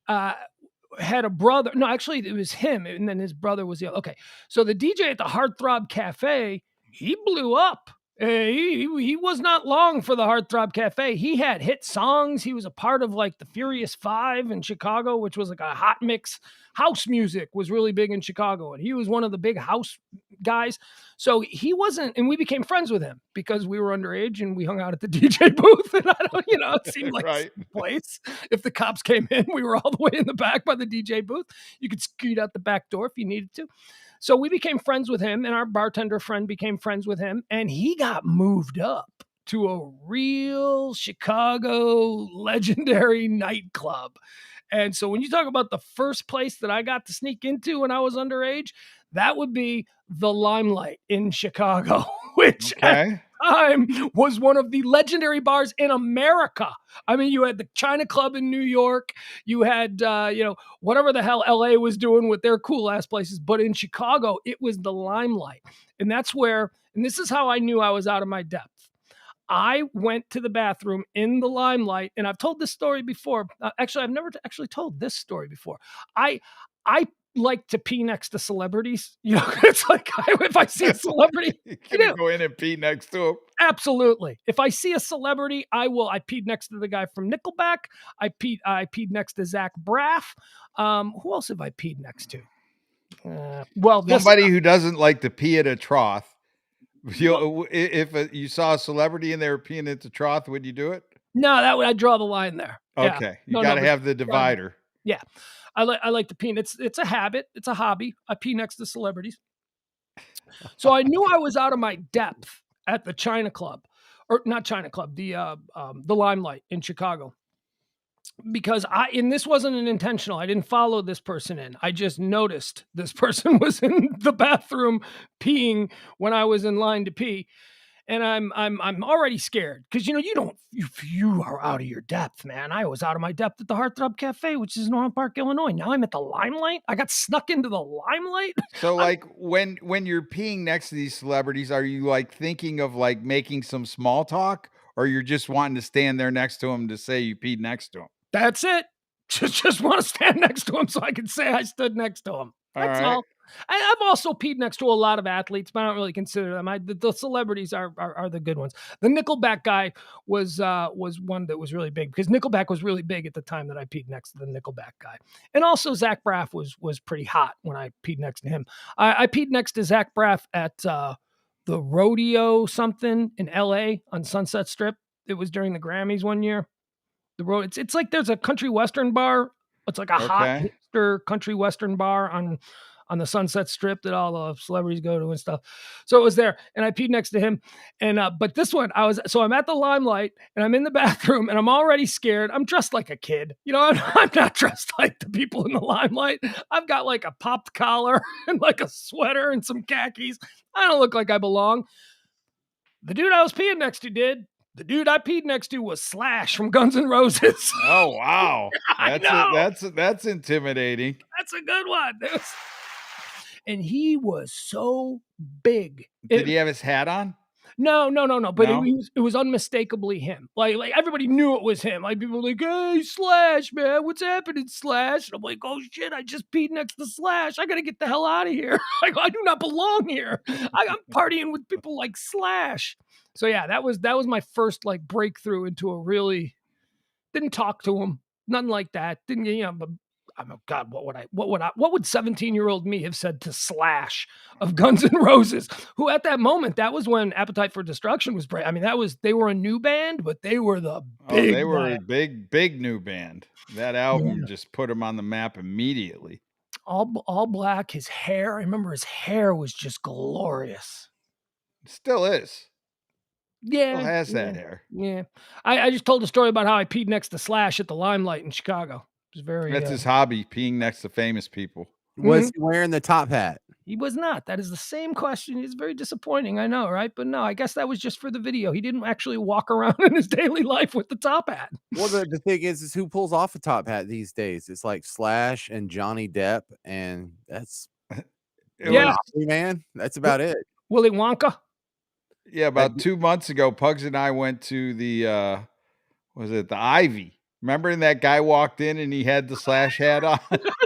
had a brother. No, actually, it was him, and then his brother was the other. Okay. So the DJ at the Heartthrob Cafe, he blew up. He was not long for the Heartthrob Cafe. He had hit songs. He was a part of like the Furious Five in Chicago, which was like a hot mix. House music was really big in Chicago, and he was one of the big house guys. So he wasn't, and we became friends with him because we were underage and we hung out at the DJ booth. And I don't, it seemed like right. a place. If the cops came in, we were all the way in the back by the DJ booth. You could scoot out the back door if you needed to. So we became friends with him, and our bartender friend became friends with him, and he got moved up to a real Chicago legendary nightclub. And so when you talk about the first place that I got to sneak into when I was underage, that would be the Limelight in Chicago, which at the time was one of the legendary bars in America. I mean, you had the China Club in New York. You had, whatever the hell LA was doing with their cool ass places. But in Chicago, it was the Limelight. And that's where, and this is how I knew I was out of my depth. I went to the bathroom in the Limelight, and I've told this story before. Actually, I've never actually told this story before. I like to pee next to celebrities. It's like if I see a celebrity, you can go in and pee next to him. Absolutely. If I see a celebrity, I will. I peed next to the guy from Nickelback. I peed next to Zach Braff. Who else have I peed next to? Somebody who doesn't like to pee at a trough. If you saw a celebrity and they were peeing at the trough, would you do it? No, I'd draw the line there. Okay, you got to have the divider. Yeah, I like to pee. It's a habit. It's a hobby. I pee next to celebrities. So I knew I was out of my depth at the China Club, or not China Club, the Limelight in Chicago. Because this wasn't an intentional. I didn't follow this person in. I just noticed this person was in the bathroom peeing when I was in line to pee. And I'm already scared because you are out of your depth, man. I was out of my depth at the Heartthrob Cafe, which is in Orland Park, Illinois. Now I'm at the Limelight. I got snuck into the Limelight. So like when you're peeing next to these celebrities, are you like thinking of like making some small talk, or you're just wanting to stand there next to them to say you peed next to them? That's it. Just want to stand next to him so I can say I stood next to him. That's all. I've also peed next to a lot of athletes, but I don't really consider them. The celebrities are the good ones. The Nickelback guy was one that was really big because Nickelback was really big at the time that I peed next to the Nickelback guy. And also Zach Braff was pretty hot when I peed next to him. I peed next to Zach Braff at the Rodeo something in LA on Sunset Strip. It was during the Grammys one year. The road, it's like there's a country western bar. It's like a hot hipster country western bar on the Sunset Strip that all the celebrities go to and stuff. So it was there, and I peed next to him. And but this one, I'm at the Limelight, and I'm in the bathroom, and I'm already scared. I'm dressed like a kid, I'm not dressed like the people in the Limelight. I've got like a popped collar and like a sweater and some khakis. I don't look like I belong. The dude I was peeing next to did. The dude I peed next to was Slash from Guns N' Roses. Oh, wow. That's intimidating. That's a good one. And he was so big. Did he have his hat on? No. But No? it was unmistakably him. Like everybody knew it was him. Like people were like, "Hey, Slash, man, what's happening, Slash?" And I'm like, "Oh shit, I just peed next to Slash. I gotta get the hell out of here. Like, I do not belong here. I'm partying with people like Slash." So yeah, that was my first like breakthrough into a really. Didn't talk to him, nothing like that. Didn't but. Oh God, what would 17-year-old me have said to Slash of Guns N' Roses, who at that moment, that was when Appetite for Destruction was I mean, they were a new band, but they were the big they were band. big new band. That album just put them on the map immediately. All black, his hair. I remember his hair was just glorious. It still is. Yeah. Still has that hair. Yeah. I just told a story about how I peed next to Slash at the Limelight in Chicago. It was very That's his hobby, peeing next to famous people. Was he wearing the top hat? He was not. That is the same question. It's very disappointing, I know, right? But no, I guess that was just for the video. He didn't actually walk around in his daily life with the top hat. Well, the thing is who pulls off a top hat these days? It's like Slash and Johnny Depp, and that's man. That's about it. Willy Wonka. Yeah, about 2 months ago, Pugs and I went to the the Ivy. Remember, that guy walked in and he had the Slash hat on.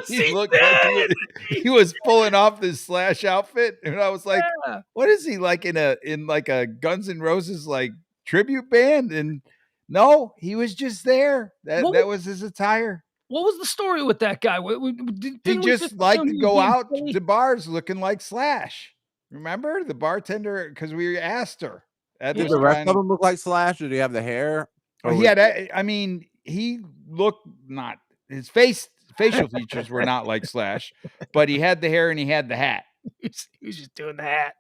He looked like he was pulling off this Slash outfit, and I was like, "What is he like in a Guns N' Roses like tribute band?" And no, he was just there. That was his attire. What was the story with that guy? He just liked to go out to bars looking like Slash. Remember the bartender? Because we asked her. Did the rest of them look like Slash? Or did he have the hair? He had. I mean, he looked not. His facial features were not like Slash, but he had the hair and he had the hat. He was just doing the hat.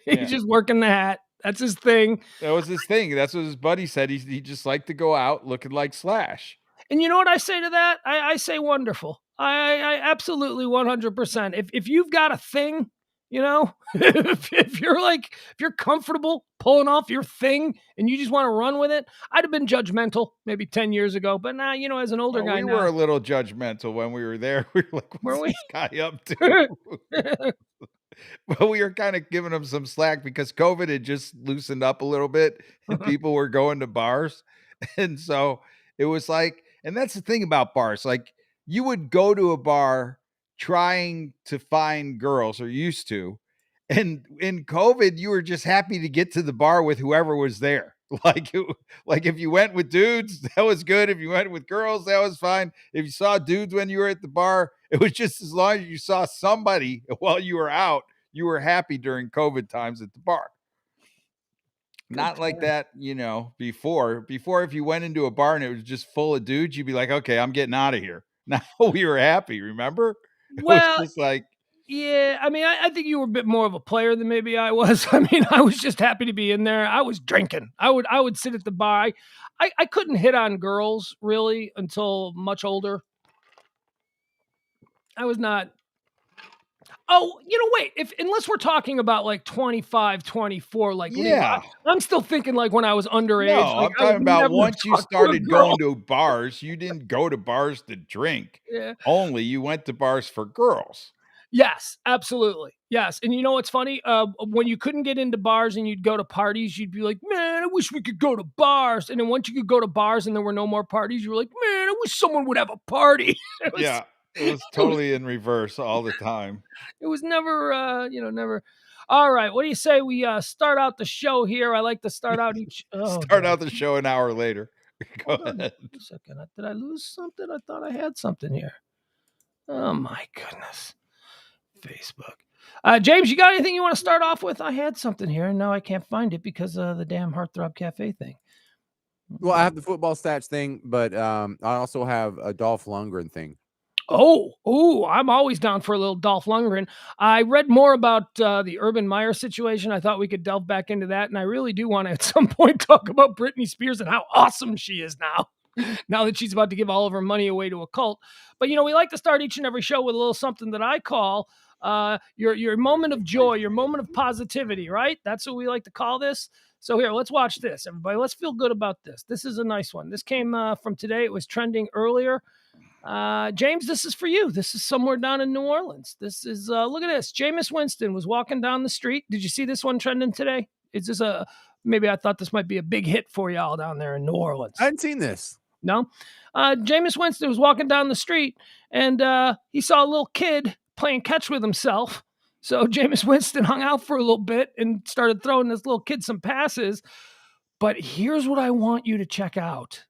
He's just working the hat. That's his thing. That was his thing. That's what his buddy said. He just liked to go out looking like Slash. And you know what I say to that? I say wonderful. I absolutely 100%. If you've got a thing, if you're comfortable pulling off your thing and you just want to run with it, I'd have been judgmental maybe 10 years ago. But now, as an older guy, we were a little judgmental when we were there. We were like, what's this guy up to? But we were kind of giving him some slack because COVID had just loosened up a little bit and people were going to bars. And so it was like, and that's the thing about bars. Like, you would go to a bar trying to find girls, or used to. And in COVID, you were just happy to get to the bar with whoever was there. Like if you went with dudes, that was good. If you went with girls, that was fine. If you saw dudes when you were at the bar, it was just as long as you saw somebody while you were out, you were happy during COVID times at the bar. Not like that, before if you went into a bar and it was just full of dudes, you'd be like, okay, I'm getting out of here. Now we were happy. Remember? It was just like, yeah, I mean, I think you were a bit more of a player than maybe I was. I mean, I was just happy to be in there. I was drinking. I would sit at the bar. I couldn't hit on girls really until much older. I was not. Oh, wait, unless we're talking about like 25, 24, like, yeah, I'm still thinking like when I was underage. No, like, I'm talking about once you started going to bars, you didn't go to bars to drink. Yeah. Only you went to bars for girls. Yes, absolutely. Yes. And you know what's funny? When you couldn't get into bars and you'd go to parties, you'd be like, man, I wish we could go to bars. And then once you could go to bars and there were no more parties, you were like, man, I wish someone would have a party. It was totally in reverse all the time. It was never, never. All right. What do you say we start out the show here? I like to start out each. Out the show an hour later. Go ahead. A second. Did I lose something? I thought I had something here. Oh, my goodness. Facebook. James, you got anything you want to start off with? I had something here, and now I can't find it because of the damn Heartthrob Cafe thing. Well, I have the football stats thing, but I also have a Dolph Lundgren thing. Oh, I'm always down for a little Dolph Lundgren. I read more about the Urban Meyer situation. I thought we could delve back into that, and I really do want to at some point talk about Britney Spears and how awesome she is now that she's about to give all of her money away to a cult. But, we like to start each and every show with a little something that I call your moment of joy, your moment of positivity, right? That's what we like to call this. So here, let's watch this, everybody. Let's feel good about this. This is a nice one. This came from today. It was trending earlier. James, this is for you. This is somewhere down in New Orleans. This is, look at this. Jameis Winston was walking down the street. Did you see this one trending today? Is this maybe I thought this might be a big hit for y'all down there in New Orleans. I hadn't seen this. No? Jameis Winston was walking down the street and he saw a little kid playing catch with himself. So Jameis Winston hung out for a little bit and started throwing this little kid some passes. But here's what I want you to check out.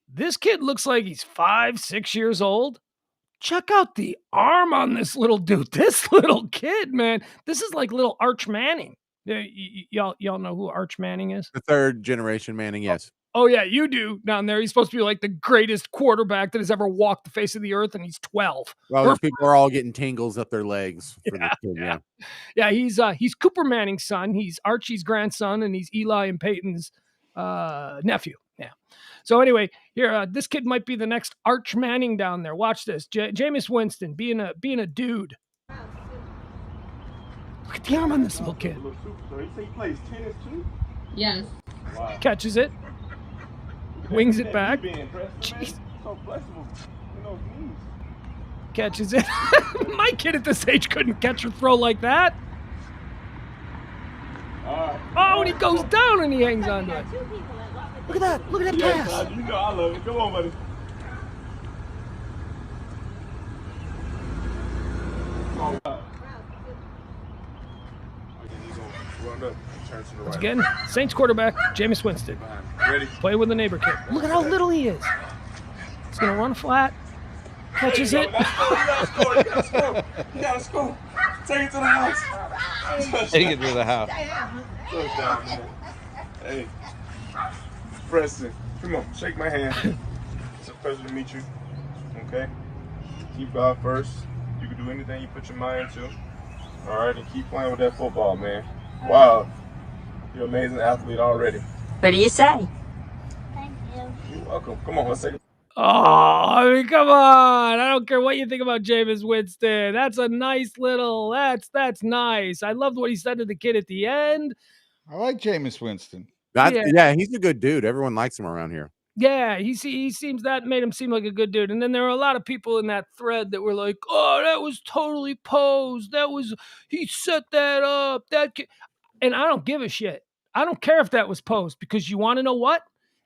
This kid looks like he's 5, 6 years old. Check out the arm on this little dude. This little kid, man. This is like little Arch Manning. Y'all know who Arch Manning is? The third generation Manning, yes. Oh, yeah, you do down there. He's supposed to be like the greatest quarterback that has ever walked the face of the earth, and he's 12. Well, those people are all getting tingles up their legs for this kid, Yeah, he's Cooper Manning's son. He's Archie's grandson, and he's Eli and Peyton's nephew. Yeah. So anyway, here, this kid might be the next Arch Manning down there. Watch this. Jameis Winston being a dude. Look at the arm on this little kid. So he plays tennis too? Yes. Wow. Catches it. Wings it back. Jeez. So flexible. Knees. Catches it. My kid at this age couldn't catch or throw like that. Oh, and he goes down and he hangs on to it. Look at that. Look at that pass. You know I love it. Come on, buddy. Once again, Saints quarterback, Jameis Winston. Ready? Play with the neighbor kid. Look at how little he is. He's going to run flat. Catches it. You gotta score. Take it to the house. Take it to the house. Touchdown, man. Hey, Preston, come on, shake my hand. It's a pleasure to meet you. Okay? Keep God first. You can do anything you put your mind to. All right, and keep playing with that football, man. Wow, you're an amazing athlete already. What do you say? Thank you. You're welcome. Come on, let's take it. Oh, I mean, come on. I don't care what you think about Jameis Winston. That's a nice little, that's nice. I loved what he said to the kid at the end. I like Jameis Winston. Yeah, he's a good dude. Everyone likes him around here. Yeah, he seems that made him seem like a good dude. And then there were a lot of people in that thread that were like, "Oh, that was totally posed. He set that up." And I don't give a shit. I don't care if that was posed, because you want to know what?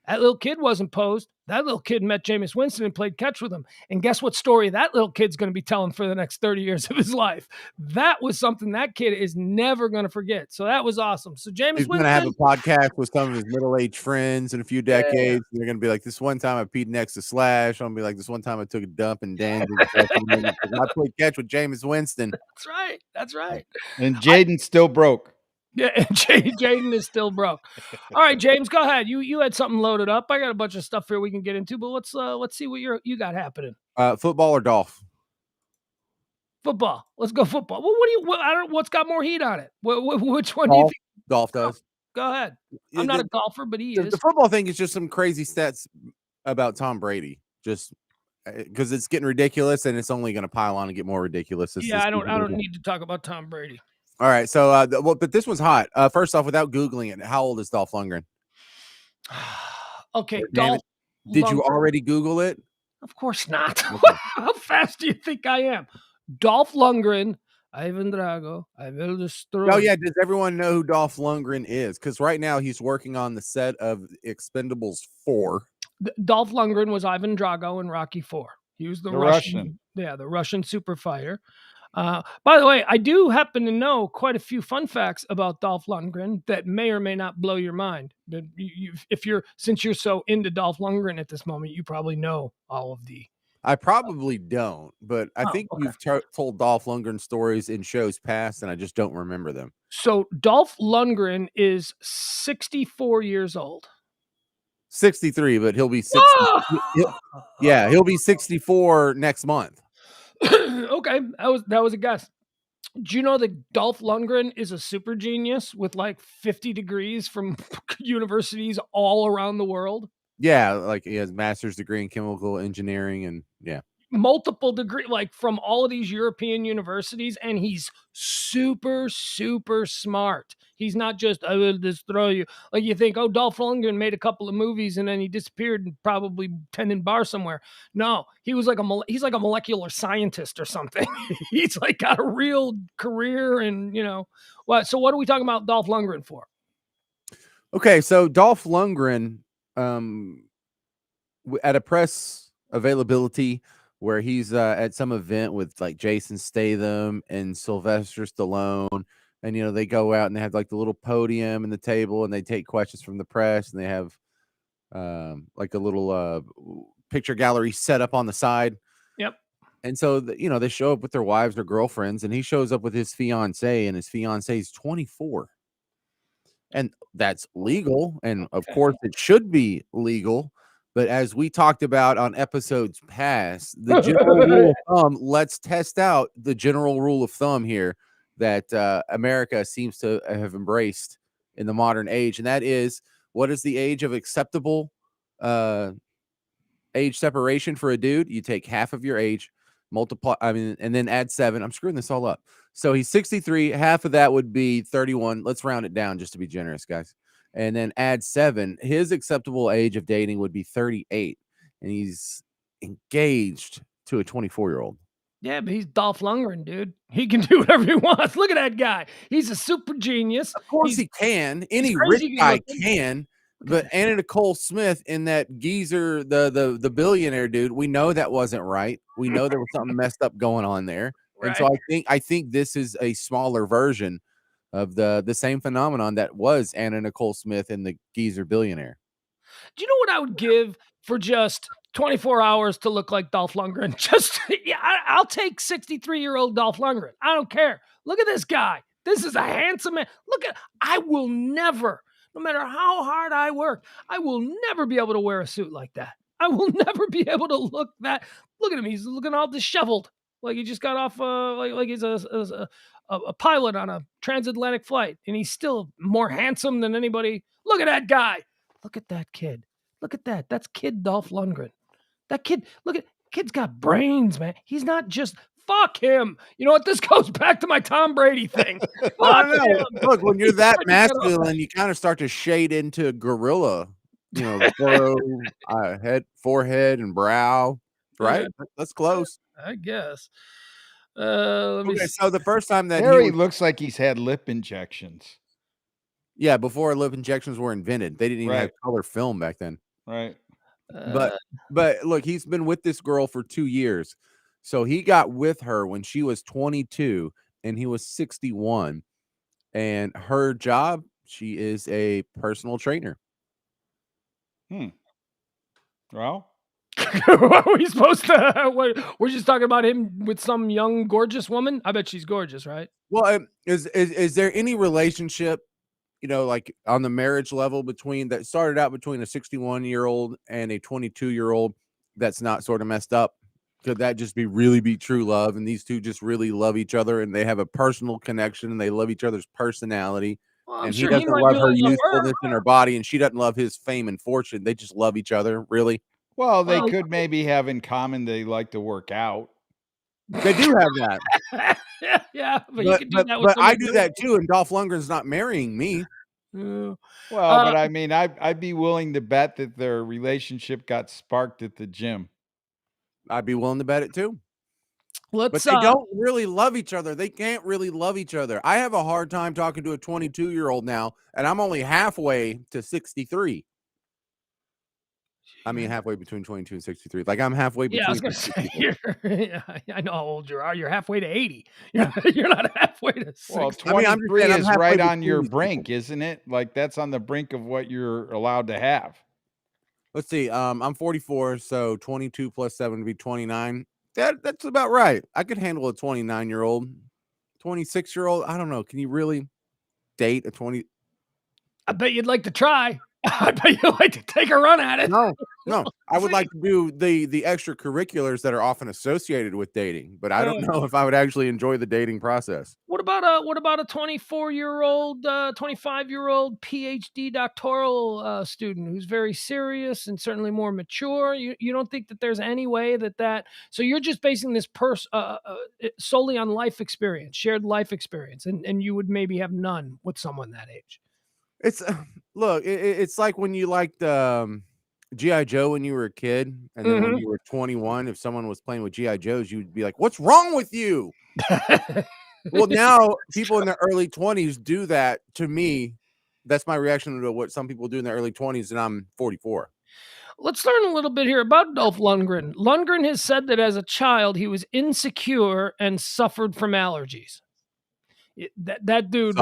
That little kid wasn't posed. That little kid met Jameis Winston and played catch with him. And guess what story that little kid's going to be telling for the next 30 years of his life? That was something that kid is never going to forget. So that was awesome. So Jameis Winston. He's going to have a podcast with some of his middle-aged friends in a few decades. Yeah. They're going to be like, this one time I peed next to Slash. I'm going to be like, this one time I took a dump in Danzig. I played catch with Jameis Winston. That's right. That's right. And Jaden's still broke. Yeah, Jaden is still broke. All right, James, go ahead. You had something loaded up. I got a bunch of stuff here we can get into, but let's see what you got happening. Football or Dolph? Football. Let's go football. Well, what's got more heat on it? Which one Dolph, do you think? Dolph does. Go ahead. I'm not a golfer, but he is. The football thing is just some crazy stats about Tom Brady. Just because it's getting ridiculous, and it's only going to pile on and get more ridiculous. I don't need to talk about Tom Brady. All right, so but this one's hot. First off, without Googling it, how old is Dolph Lundgren? Okay, Dolph. Did you already Google it? Of course not. Okay. How fast do you think I am? Dolph Lundgren, Ivan Drago, I will destroy. Oh yeah, does everyone know who Dolph Lundgren is? Because right now he's working on the set of Expendables 4. Dolph Lundgren was Ivan Drago in Rocky 4. He was the Russian. Yeah, the Russian super fighter. By the way, I do happen to know quite a few fun facts about Dolph Lundgren that may or may not blow your mind. Since you're so into Dolph Lundgren at this moment, you probably know all of the. I probably don't, but I think you've told Dolph Lundgren stories in shows past, and I just don't remember them. So Dolph Lundgren is 64 years old. 63, but he'll be 60. He'll be 64 next month. Okay, that was a guess. Do you know that Dolph Lundgren is a super genius with like 50 degrees from universities all around the world? Yeah, like he has a master's degree in chemical engineering and multiple degree, like from all of these European universities, and he's super, super smart. He's not just, I will destroy you. Like you think, oh, Dolph Lundgren made a couple of movies and then he disappeared and probably tending bar somewhere. No, he's like a molecular scientist or something. He's like got a real career and, what. So what are we talking about Dolph Lundgren for? Okay, so Dolph Lundgren, at a press availability where he's at some event with like Jason Statham and Sylvester Stallone, and they go out and they have like the little podium and the table, and they take questions from the press, and they have like a little picture gallery set up on the side. Yep. And so they show up with their wives or girlfriends, and he shows up with his fiance, and his fiance is 24. And that's legal, and of course it should be legal. But as we talked about on episodes past, the general rule of thumb, let's test out the general rule of thumb here that America seems to have embraced in the modern age. And that is, what is the age of acceptable age separation for a dude? You take half of your age, multiply, and then add 7. I'm screwing this all up. So he's 63. Half of that would be 31. Let's round it down just to be generous, guys. And then add 7. His acceptable age of dating would be 38. And he's engaged to a 24-year-old. Yeah, but he's Dolph Lundgren, dude. He can do whatever he wants. Look at that guy. He's a super genius. Of course he can. Any rich guy can. But Anna Nicole Smith and that geezer, the billionaire dude, we know that wasn't right. We know there was something messed up going on there. Right. And so I think this is a smaller version of the same phenomenon that was Anna Nicole Smith and the geezer billionaire. Do you know what I would give for just 24 hours to look like Dolph Lundgren? I'll take 63-year-old Dolph Lundgren. I don't care. Look at this guy. This is a handsome man. I will never, no matter how hard I work, I will never be able to wear a suit like that. I will never be able to look at him. He's looking all disheveled. Like he just got off, like he's a pilot on a transatlantic flight, and he's still more handsome than anybody. Look at that guy. Look at that kid. Look at that. That's kid Dolph Lundgren. That kid, kid's got brains, man. He's not just, fuck him. You know what? This goes back to my Tom Brady thing. Look, when you're that masculine, you kind of start to shade into gorilla, head, forehead, and brow, right? That's close. I guess. So the first time that Harry looks like he's had lip injections. Yeah, before lip injections were invented, they didn't even have color film back then. Right. But look, he's been with this girl for 2 years. So he got with her when she was 22 and he was 61. And her job, she is a personal trainer. Well, are we supposed to? We're just talking about him with some young, gorgeous woman. I bet she's gorgeous, right? Well, is there any relationship, like on the marriage level that started out between a 61-year-old and a 22-year-old that's not sort of messed up? Could that just be true love, and these two just really love each other, and they have a personal connection, and they love each other's personality? Well, and he doesn't love her youthfulness in her body, and she doesn't love his fame and fortune. They just love each other, really. Well, they could maybe have in common they like to work out. They do have that. Yeah, but you can do that. But I do that too, and Dolph Lundgren's not marrying me. Well, but I mean, I'd be willing to bet that their relationship got sparked at the gym. I'd be willing to bet it too. But they don't really love each other. They can't really love each other. I have a hard time talking to a 22-year-old now, and I'm only halfway to 63. I mean, halfway between 22 and 63. Like, I'm halfway between. Yeah, I was going to say, I know how old you are. You're halfway to 80. You're not halfway to 60. Well, 23 is right on your brink, isn't it? Like, that's on the brink of what you're allowed to have. Let's see. I'm 44, so 22 plus 7 would be 29. That's about right. I could handle a 29-year-old. 26-year-old, I don't know. Can you really date a 20? I bet you'd like to try. I bet you'd like to take a run at it. No. I would like to do the extracurriculars that are often associated with dating, but I don't know if I would actually enjoy the dating process. What about a 24-year-old, 25-year-old PhD doctoral student who's very serious and certainly more mature? You don't think that there's any way that so you're just basing this solely on life experience, shared life experience, and you would maybe have none with someone that age? It's it's like when you liked G.I. Joe when you were a kid, and then when you were 21, if someone was playing with G.I. Joes, you'd be like, "What's wrong with you?" Well, now people in their early 20s do that to me, that's my reaction to what some people do in their early 20s, and I'm 44. Let's learn a little bit here about Dolph Lundgren. Lundgren has said that as a child, he was insecure and suffered from allergies. That dude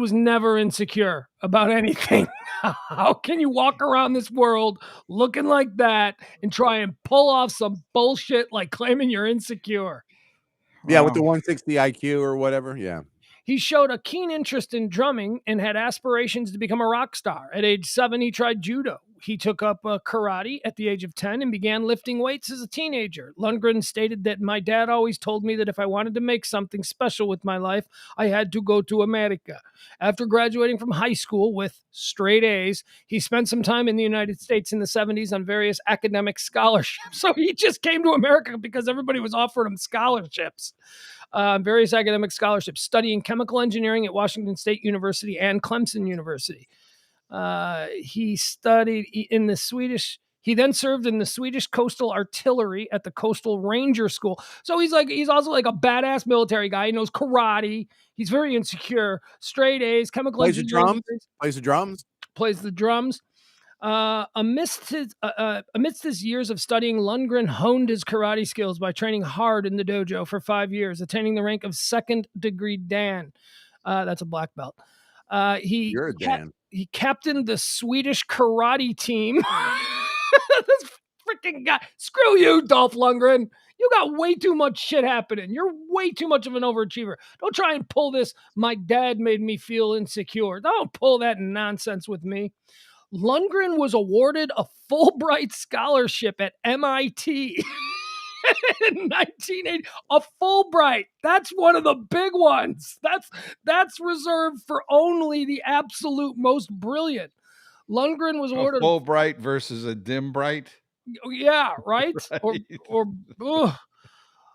was never insecure about anything. How can you walk around this world looking like that and try and pull off some bullshit like claiming you're insecure? Yeah, with the 160 IQ or whatever. Yeah. He showed a keen interest in drumming and had aspirations to become a rock star. At age 7, he tried judo. He took up karate at the age of 10 and began lifting weights as a teenager. Lundgren stated that my dad always told me that if I wanted to make something special with my life, I had to go to America. After graduating from high school with straight A's, he spent some time in the United States in the 70s on various academic scholarships. So he just came to America because everybody was offering him scholarships. Various academic scholarships, studying chemical engineering at Washington State University and Clemson University. He studied in the Swedish. He then served in the Swedish Coastal Artillery at the Coastal Ranger School. So he's also like a badass military guy. He knows karate. He's very insecure. Straight A's, chemical engineering. Plays the drums. Plays the drums. Amidst his years of studying, Lundgren honed his karate skills by training hard in the dojo for 5 years, attaining the rank of second degree Dan. That's a black belt. You're a Dan. He captained the Swedish karate team. This freaking guy. Screw you, Dolph Lundgren. You got way too much shit happening. You're way too much of an overachiever. Don't try and pull this, my dad made me feel insecure. Don't pull that nonsense with me. Lundgren was awarded a Fulbright scholarship at MIT in 1980. A Fulbright. That's one of the big ones. That's reserved for only the absolute most brilliant. Lundgren was awarded a Fulbright versus a dim bright. Yeah, right? Right.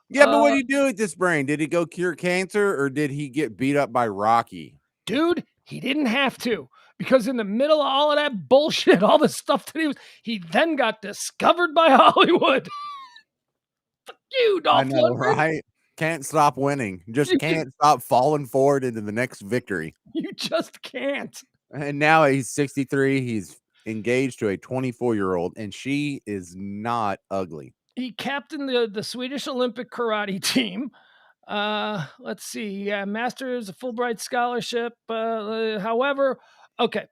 Yeah, but what do you do with this brain? Did he go cure cancer or did he get beat up by Rocky? Dude, he didn't have to. Because in the middle of all of that bullshit, all the stuff that he then got discovered by Hollywood. Fuck you, Dolph Lundgren. Right? Can't stop winning. Just can't stop falling forward into the next victory. You just can't. And now he's 63. He's engaged to a 24-year-old, and she is not ugly. He captained the Swedish Olympic karate team. Let's see. Yeah, Masters, a Fulbright scholarship. However, so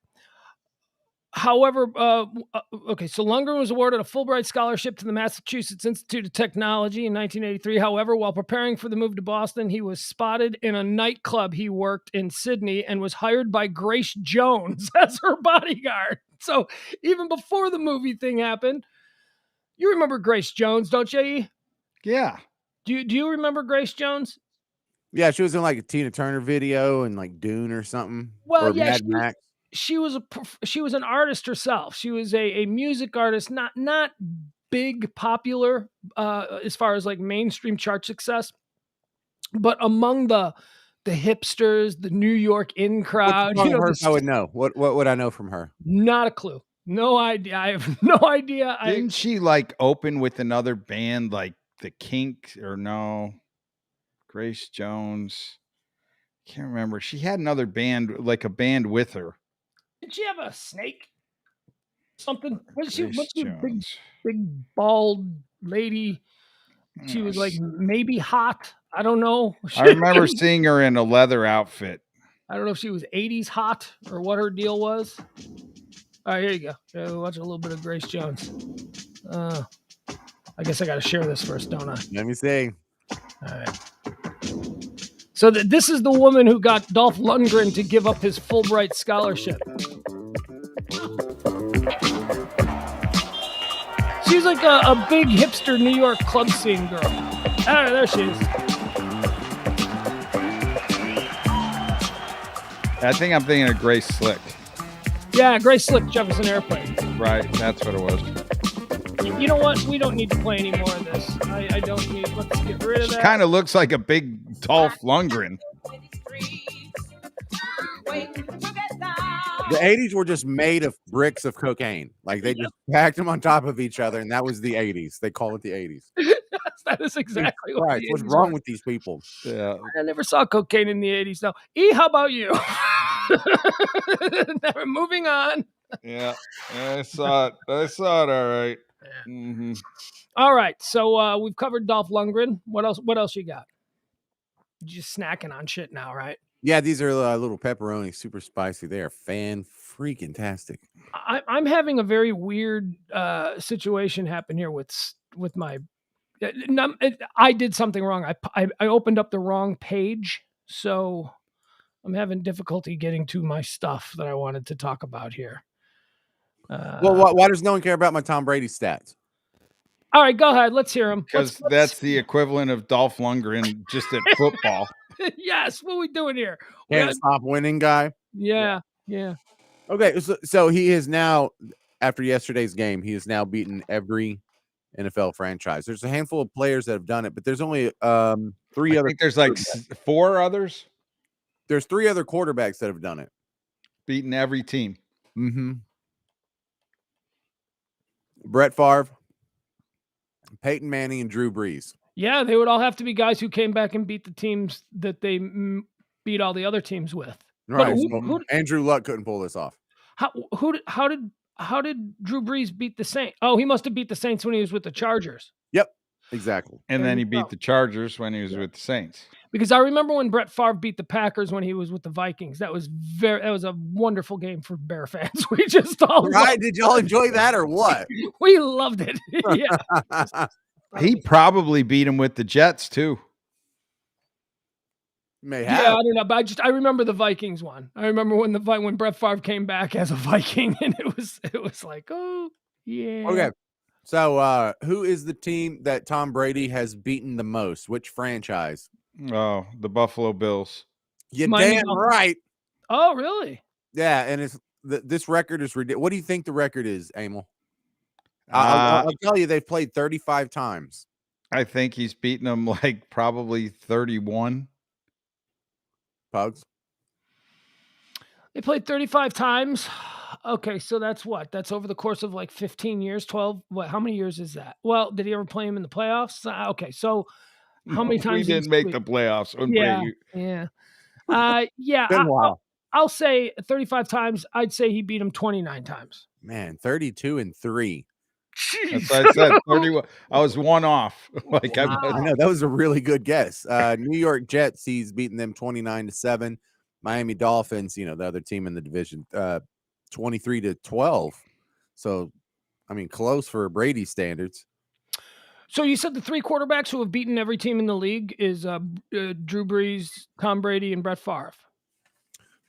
Lundgren was awarded a Fulbright scholarship to the Massachusetts Institute of Technology in 1983. However, while preparing for the move to Boston, he was spotted in a nightclub he worked in Sydney and was hired by Grace Jones as her bodyguard. So even before the movie thing happened, you remember Grace Jones, don't you? Yeah. Do you remember Grace Jones? Yeah, she was in like a Tina Turner video and like Dune or something. Well, or yeah, Mad Max. She was an artist herself. She was a music artist, not big popular as far as like mainstream chart success, but among the hipsters, the New York in crowd. I would know. What would I know from her? Not a clue. No idea. I have no idea. Didn't she like open with another band like the Kinks or no? Grace Jones. Can't remember. She had another band, like a band with her. Did she have a snake? Something? What's she Jones. big bald lady? She was like maybe hot. I don't know. I remember seeing her in a leather outfit. I don't know if she was 80s hot or what her deal was. All right, here you go. We'll watch a little bit of Grace Jones. I guess I got to share this first, don't I? Let me see. All right. So this is the woman who got Dolph Lundgren to give up his Fulbright scholarship. She's like a big hipster New York club scene girl. Ah, there she is. I think I'm thinking of Grace Slick. Yeah, Grace Slick, Jefferson Airplane. Right, that's what it was. You know what? We don't need to play any more of this. I don't need. Let's get rid of that. She kind of looks like a big Dolph Lundgren. The 80s were just made of bricks of cocaine. Like they just packed them on top of each other, and that was the 80s. They call it the 80s. That is exactly what what's wrong with these people. Yeah. I never saw cocaine in the 80s. No. E, how about you? Moving on. Yeah, I saw it. I saw it. All right. Yeah. Mm-hmm. All right. So we've covered Dolph Lundgren. What else? What else you got? You're just snacking on shit now, right? Yeah, these are little pepperoni, super spicy. They are fan-freaking-tastic. I'm having a very weird situation happen here with my. I did something wrong. I opened up the wrong page, so I'm having difficulty getting to my stuff that I wanted to talk about here. Well, why does no one care about my Tom Brady stats? All right, go ahead. Let's hear them. Because that's the equivalent of Dolph Lundgren just at football. Yes. What are we doing here? Can't stop winning guy. Yeah. Okay, so he is now, after yesterday's game, he has now beaten every NFL franchise. There's a handful of players that have done it, but there's only three I other. think there's like 4 others. There's 3 other quarterbacks that have done it. Beating every team. Mm-hmm. Brett Favre, Peyton Manning, and Drew Brees. Yeah, they would all have to be guys who came back and beat the teams that they beat all the other teams with. Right. Who, Andrew Luck couldn't pull this off. How did Drew Brees beat the Saints? Oh, he must have beat the Saints when he was with the Chargers. Yep, exactly. And then he beat the Chargers when he was with the Saints. Because I remember when Brett Favre beat the Packers when he was with the Vikings. That was a wonderful game for Bear fans. We just all Did y'all enjoy that or what? We loved it. Yeah. He probably beat him with the Jets too. May have. Yeah, I don't know, but I remember the Vikings one. I remember when Brett Favre came back as a Viking, and it was like, oh yeah. Okay, so who is the team that Tom Brady has beaten the most? Which franchise? Oh, the Buffalo Bills. You're damn right. Oh, really? Yeah, and this record is ridiculous. What do you think the record is, Emil? I'll tell you, they've played 35 times. I think he's beaten them like probably 31. Pugs. They played 35 times. Okay, so that's what? That's over the course of like 15 years, 12. What? How many years is that? Well, did he ever play him in the playoffs? Okay, so how many times we didn't make the playoffs? Yeah. Yeah. Been a while. I'll say 35 times. I'd say he beat him 29 times. Man, 32-3. That's what I said. 31. I was one off. Like I know that was a really good guess. New York Jets, he's beaten them 29-7. Miami Dolphins, the other team in the division, 23-12. So, I mean, close for Brady standards. So you said the 3 quarterbacks who have beaten every team in the league is Drew Brees, Tom Brady, and Brett Favre.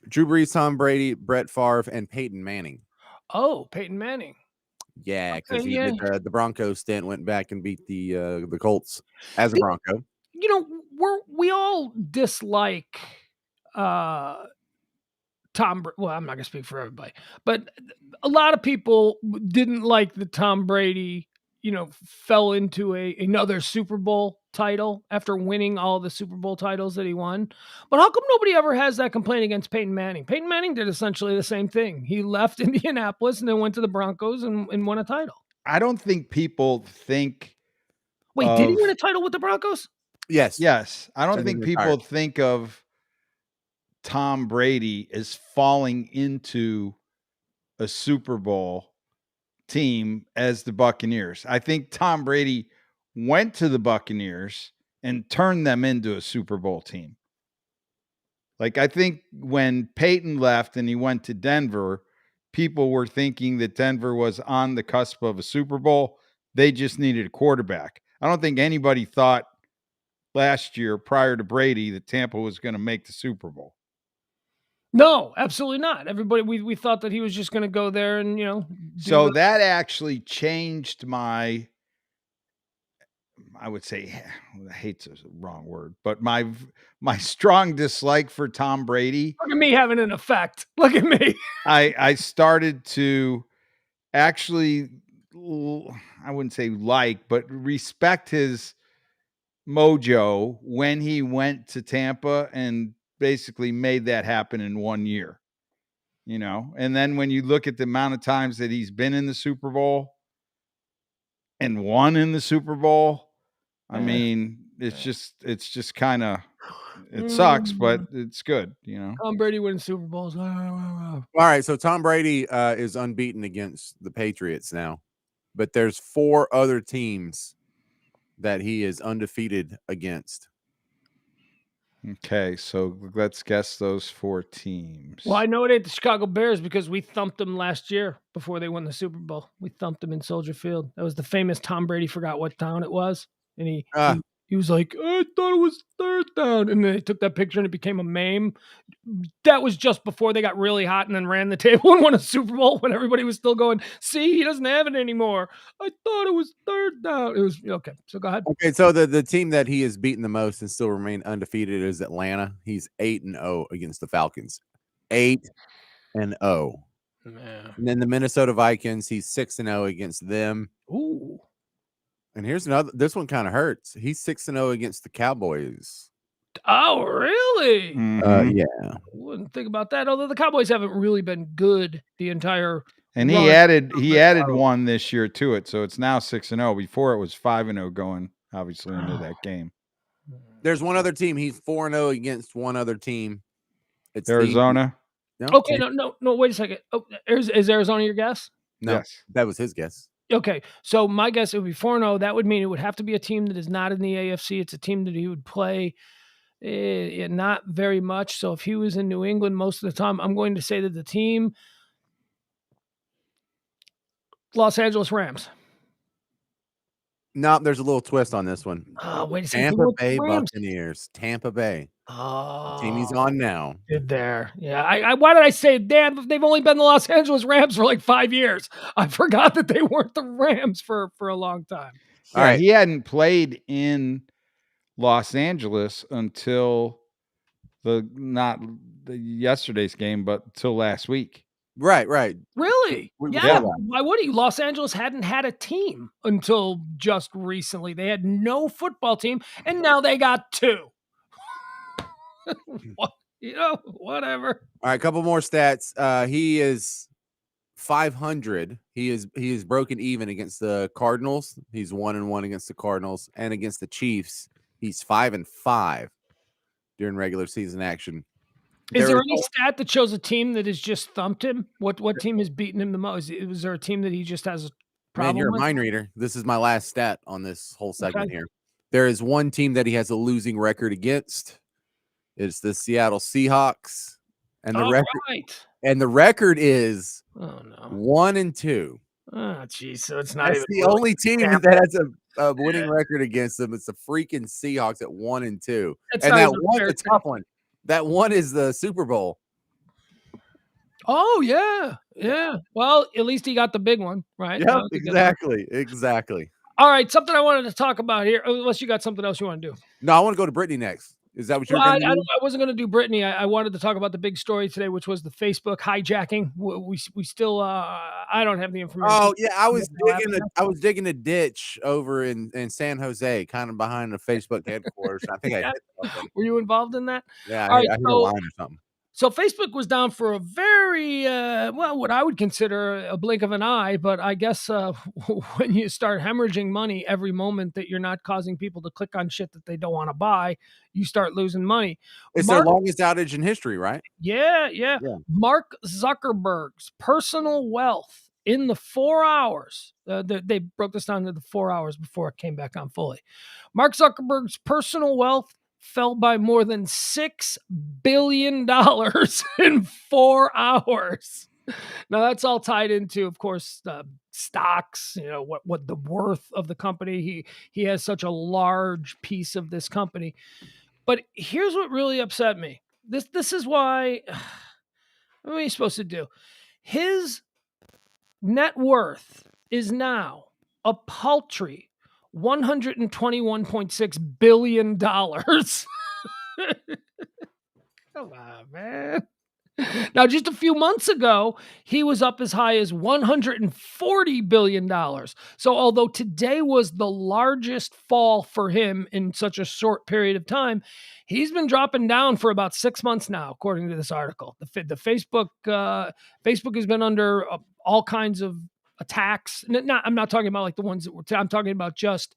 Drew Brees, Tom Brady, Brett Favre, and Peyton Manning. Oh, Peyton Manning. Yeah, because he did the Broncos stint, went back and beat the Colts as a Bronco. We all dislike Tom. Well, I'm not going to speak for everybody, but a lot of people didn't like that Tom Brady, fell into another Super Bowl title after winning all the Super Bowl titles that he won. But how come nobody ever has that complaint against Peyton Manning? Peyton Manning did essentially the same thing. He left Indianapolis and then went to the Broncos and won a title. I don't think people think. Wait, did he win a title with the Broncos? Yes. Yes. I don't think people think of Tom Brady as falling into a Super Bowl team as the Buccaneers. I think Tom Brady went to the Buccaneers and turned them into a Super Bowl team. Like, I think when Peyton left and he went to Denver, people were thinking that Denver was on the cusp of a Super Bowl. They just needed a quarterback. I don't think anybody thought last year prior to Brady that Tampa was going to make the Super Bowl. No, absolutely not. Everybody, we thought that he was just going to go there and, So that actually changed my, I would say, hate's a wrong word, but my strong dislike for Tom Brady. Look at me having an effect. Look at me. I started to actually, I wouldn't say but respect his mojo when he went to Tampa and basically made that happen in 1 year, and then when you look at the amount of times that he's been in the Super Bowl and won in the Super Bowl, I mean, it's just kind of It sucks, but it's good, Tom Brady winning Super Bowls. All right, so Tom Brady is unbeaten against the Patriots now, but there's 4 other teams that he is undefeated against. Okay, so let's guess those 4 teams. Well, I know it ain't the Chicago Bears because we thumped them last year before they won the Super Bowl. We thumped them in Soldier Field. That was the famous Tom Brady forgot what town it was. And he was like, I thought it was third down. And then they took that picture and it became a meme. That was just before they got really hot and then ran the table and won a Super Bowl when everybody was still going, see, he doesn't have it anymore. I thought it was third down. It was okay. So go ahead. Okay, so the team that he has beaten the most and still remain undefeated is Atlanta. He's 8-0 against the Falcons. 8-0. Yeah. And then the Minnesota Vikings, he's 6-0 against them. Ooh. And here's another. This one kind of hurts. He's 6-0 against the Cowboys. Oh, really? Yeah. I wouldn't think about that. Although the Cowboys haven't really been good the entire. And he added one this year to it, so it's now 6-0. Before it was 5-0 going obviously into that game. There's one other team. He's 4-0 against one other team. It's Arizona. Okay, no. Wait a second. Oh, is Arizona your guess? No, yes. That was his guess. Okay, so my guess it would be 4-0. That would mean it would have to be a team that is not in the AFC. It's a team that he would play not very much. So if he was in New England most of the time, I'm going to say that the team, Los Angeles Rams. No, there's a little twist on this one. Oh, wait a second. Tampa Bay Buccaneers. Tampa Bay. Oh, The team he's on now. There. Yeah. Why did I say damn? They've only been the Los Angeles Rams for like 5 years. I forgot that they weren't the Rams for a long time. Yeah, all right. He hadn't played in Los Angeles until not yesterday's game, but till last week. Right. Really? Yeah. Why would he? Los Angeles hadn't had a team until just recently. They had no football team, and now they got 2. Whatever. All right, a couple more stats. He is 500. He is broken even against the Cardinals. He's 1-1 against the Cardinals, and against the Chiefs, he's 5-5 during regular season action. Is there any stat that shows a team that has just thumped him? What team has beaten him the most? Was there a team that he just has a problem Man, you're with? a mind reader. This is my last stat on this whole segment here. There is one team that he has a losing record against. It's the Seattle Seahawks. And the record is 1-2. Oh, geez. So it's not That's the only team that has a winning record against them. It's the freaking Seahawks at 1-2. And that one's a tough one. That one is the Super Bowl. Oh, yeah. Well, at least he got the big one, right? Yeah, exactly. All right, something I wanted to talk about here, unless you got something else you want to do. No, I want to go to Brittany next. Is that what you're going to do? I wasn't going to do Brittany. I wanted to talk about the big story today, which was the Facebook hijacking. We still, I don't have the information. Oh, yeah, I was digging a ditch over in San Jose, kind of behind the Facebook headquarters. I think I hit something. Were you involved in that? Yeah, I hit a line or something. So Facebook was down for a very, what I would consider a blink of an eye, but I guess when you start hemorrhaging money every moment that you're not causing people to click on shit that they don't want to buy, you start losing money. It's their longest outage in history, right? Yeah. Mark Zuckerberg's personal wealth in the 4 hours, they broke this down to the 4 hours before it came back on fully. Mark Zuckerberg's personal wealth fell by more than $6 billion in 4 hours. Now that's all tied into, of course, stocks, what the worth of the company. He has such a large piece of this company. But here's what really upset me. This is why, what are you supposed to do? His net worth is now a paltry $121.6 billion. Come on, man. Now, just a few months ago, he was up as high as $140 billion. So although today was the largest fall for him in such a short period of time, he's been dropping down for about 6 months now, according to this article. The Facebook has been under all kinds of attacks. I'm not talking about like the ones that I'm talking about just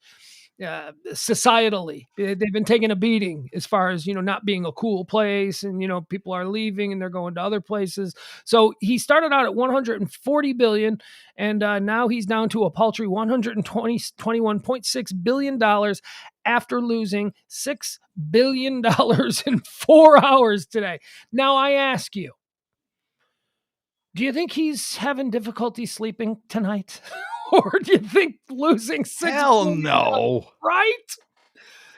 societally. They've been taking a beating as far as, not being a cool place, and, people are leaving and they're going to other places. So he started out at 140 billion, and now he's down to a paltry 121.6 billion dollars after losing $6 billion in 4 hours today. Now I ask you, do you think he's having difficulty sleeping tonight? Or do you think losing $6 Hell billion, no. right?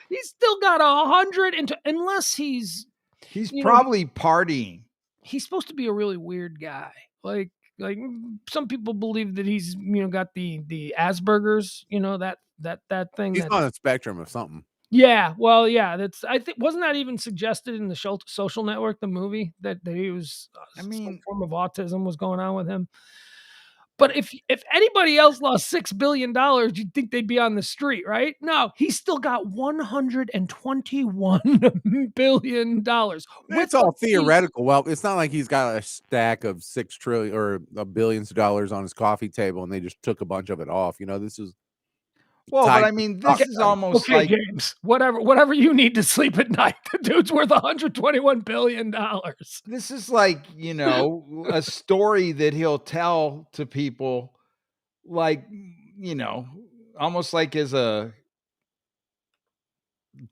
He's still got 100, unless he's probably partying. He's supposed to be a really weird guy. Like some people believe that he's got the Asperger's, that thing. He's on a spectrum of something. Yeah, well, yeah, I think wasn't that even suggested in the Social Network, the movie, that he was some form of autism was going on with him. But if anybody else lost $6 billion, you'd think they'd be on the street, right? No, he's still got $121 billion. It's all theoretical. Well, it's not like he's got a stack of $6 trillion or billions of dollars on his coffee table and they just took a bunch of it off. This is well, but I mean, this is almost like James. Whatever you need to sleep at night. The dude's worth $121 billion. This is like, a story that he'll tell to people, like, almost like as a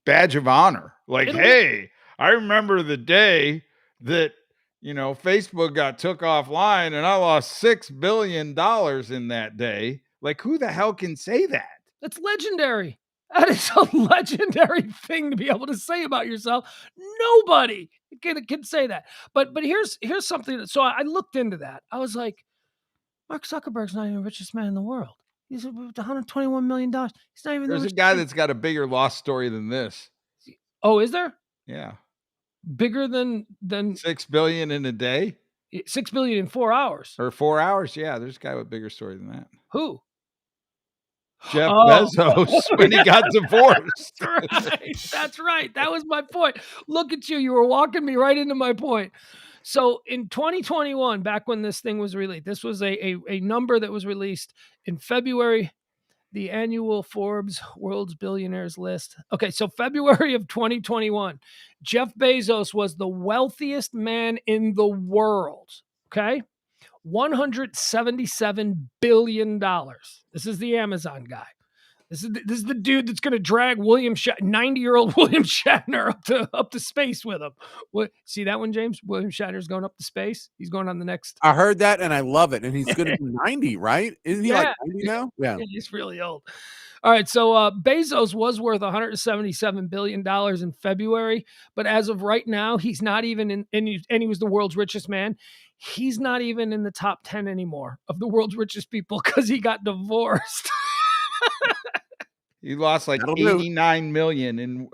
badge of honor. Like, hey, I remember the day that, Facebook got took offline and I lost $6 billion in that day. Like, who the hell can say that? That's legendary. That is a legendary thing to be able to say about yourself. Nobody can say that. But here's something. So I looked into that. I was like, Mark Zuckerberg's not even the richest man in the world. He's $121 million. He's not even. There's a guy that's got a bigger lost story than this. Oh, is there? Yeah. Bigger than $6 billion in a day? $6 billion in 4 hours. Or 4 hours? Yeah, there's a guy with a bigger story than that. Who? Jeff Bezos when he got divorced. That's right. That was my point. Look at you. You were walking me right into my point. So in 2021, back when this thing was released, this was a number that was released in February, the annual Forbes World's Billionaires list. Okay, so February of 2021, Jeff Bezos was the wealthiest man in the world. Okay? $177 billion. This is the Amazon guy. This is the dude that's going to drag 90-year-old William Shatner up to space with him. What? See that one, James? William Shatner's going up to space. He's going on the next. I heard that and I love it. And he's going to be 90, right? Isn't he like 90 now? Yeah, he's really old. All right, so Bezos was worth $177 billion in February, but as of right now, he's not even and he was the world's richest man. He's not even in the top 10 anymore of the world's richest people because he got divorced. He lost like 89 billion in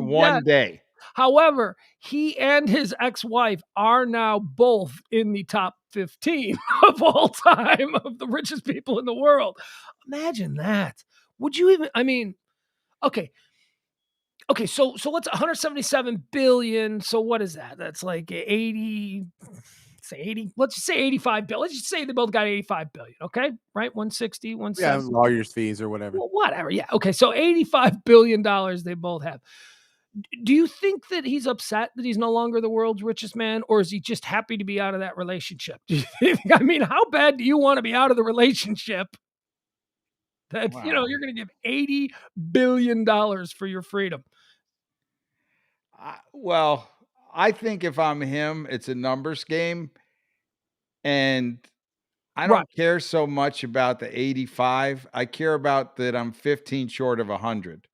one day. However, he and his ex-wife are now both in the top 15 of all time of the richest people in the world. Imagine that. Would you even, okay, so let's 177 billion. So what is that? That's like 80, let's just say 85 billion. Let's just say they both got 85 billion. Okay. Right. 160, 170. Yeah, lawyer's fees or whatever. Well, whatever. Yeah. Okay. So $85 billion they both have. Do you think that he's upset that he's no longer the world's richest man, or is he just happy to be out of that relationship? Do you think, how bad do you want to be out of the relationship that, you're going to give $80 billion for your freedom? Well, I think if I'm him, it's a numbers game. And I don't care so much about the 85. I care about that I'm 15 short of 100.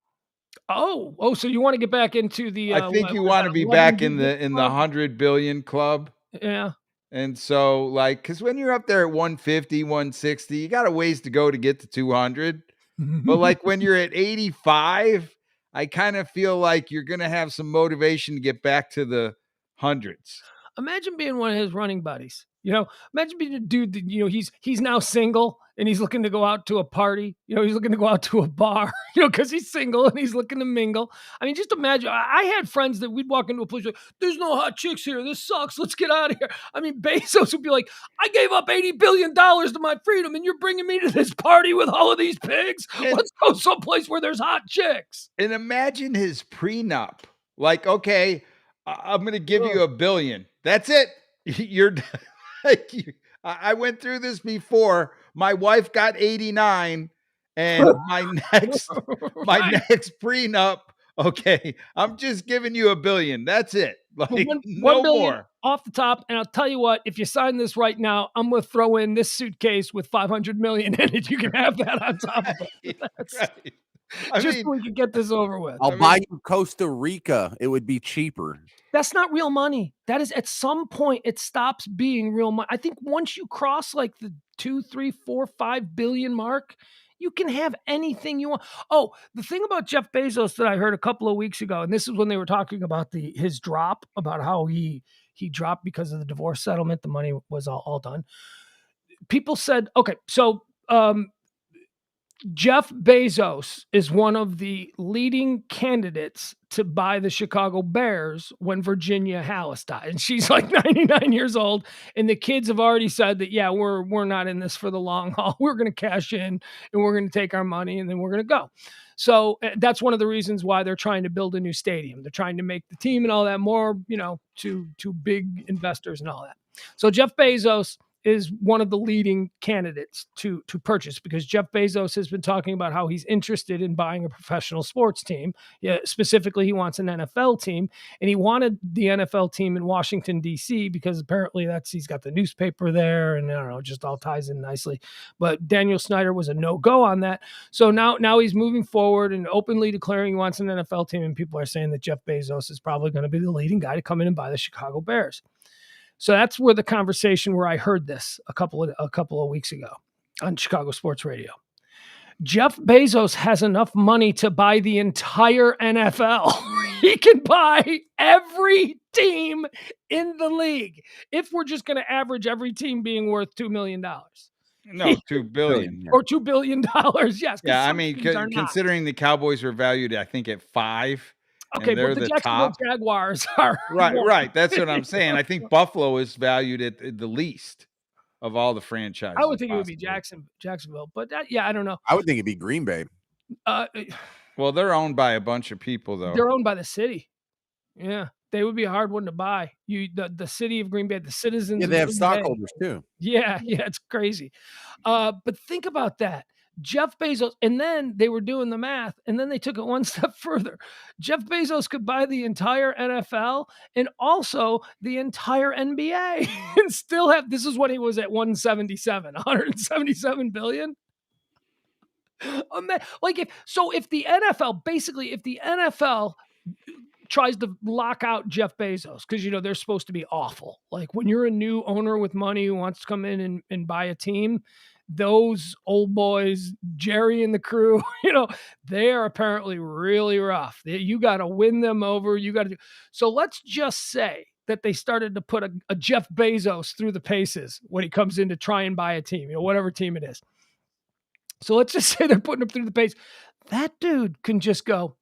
Oh, so you want to get back into the I think you want to be back in the 100 billion club. Yeah. And so like, cause when you're up there at 150, 160, you got a ways to go to get to 200. But like when you're at 85, I kind of feel like you're going to have some motivation to get back to the hundreds. Imagine being one of his running buddies. You know, imagine being a dude that, you know, he's now single and he's looking to go out to a party. You know, he's looking to go out to a bar, you know, because he's single and he's looking to mingle. I mean, just imagine. I had friends that we'd walk into a place like, there's no hot chicks here. This sucks. Let's get out of here. I mean, Bezos would be like, I gave up $80 billion to my freedom and you're bringing me to this party with all of these pigs. Let's go someplace where there's hot chicks. And imagine his prenup. Like, okay, I'm going to give you $1 billion. That's it. You're like, I went through this before. My wife got 89, and my next prenup. Okay, I'm just giving you $1 billion. That's it. Like, no more off the top. And I'll tell you what, if you sign this right now, I'm going to throw in this suitcase with $500 million in it. You can have that on top of it. Right. So we can get this over with. I'll buy you Costa Rica. It would be cheaper. That's not real money. That is, at some point, it stops being real money. I think once you cross like the 2, 3, 4, 5 billion mark, you can have anything you want. Oh, the thing about Jeff Bezos that I heard a couple of weeks ago, and this is when they were talking about his drop, about how he dropped because of the divorce settlement. The money was all done. People said, okay, so Jeff Bezos is one of the leading candidates to buy the Chicago Bears when Virginia Hallis died. And she's like 99 years old. And the kids have already said that, yeah, we're not in this for the long haul. We're going to cash in and we're going to take our money and then we're going to go. So that's one of the reasons why they're trying to build a new stadium. They're trying to make the team and all that more, you know, to big investors and all that. So Jeff Bezos is one of the leading candidates to purchase, because Jeff Bezos has been talking about how he's interested in buying a professional sports team. Yeah, specifically, he wants an NFL team, and he wanted the NFL team in Washington, D.C., because apparently he's got the newspaper there, and I don't know, just all ties in nicely. But Daniel Snyder was a no-go on that. So now he's moving forward and openly declaring he wants an NFL team, and people are saying that Jeff Bezos is probably going to be the leading guy to come in and buy the Chicago Bears. So that's where the conversation where I heard this a couple of weeks ago on Chicago Sports Radio. Jeff Bezos has enough money to buy the entire NFL. He can buy every team in the league if we're just going to average every team being worth $2 million. No, $2 billion. Or $2 billion, yes. Yeah, I mean, considering the Cowboys are valued, I think, at 5. Okay, but the Jacksonville Jaguars are right. That's what I'm saying. I think Buffalo is valued at the least of all the franchises. I would think it would be Jacksonville, but I don't know. I would think it'd be Green Bay. Well, they're owned by a bunch of people, though. They're owned by the city. Yeah, they would be a hard one to buy. The city of Green Bay, the citizens. Yeah, they have stockholders too. Yeah, it's crazy. But think about that. Jeff Bezos, and then they were doing the math, and then they took it one step further. Jeff Bezos could buy the entire NFL and also the entire NBA and still have, this is when he was at 177 billion. If the NFL tries to lock out Jeff Bezos, because, you know, they're supposed to be awful. Like, when you're a new owner with money who wants to come in and buy a team, those old boys, Jerry and the crew, you know, they are apparently really rough. You got to win them over. So let's just say that they started to put a Jeff Bezos through the paces when he comes in to try and buy a team, you know, whatever team it is. So let's just say they're putting him through the pace. That dude can just go,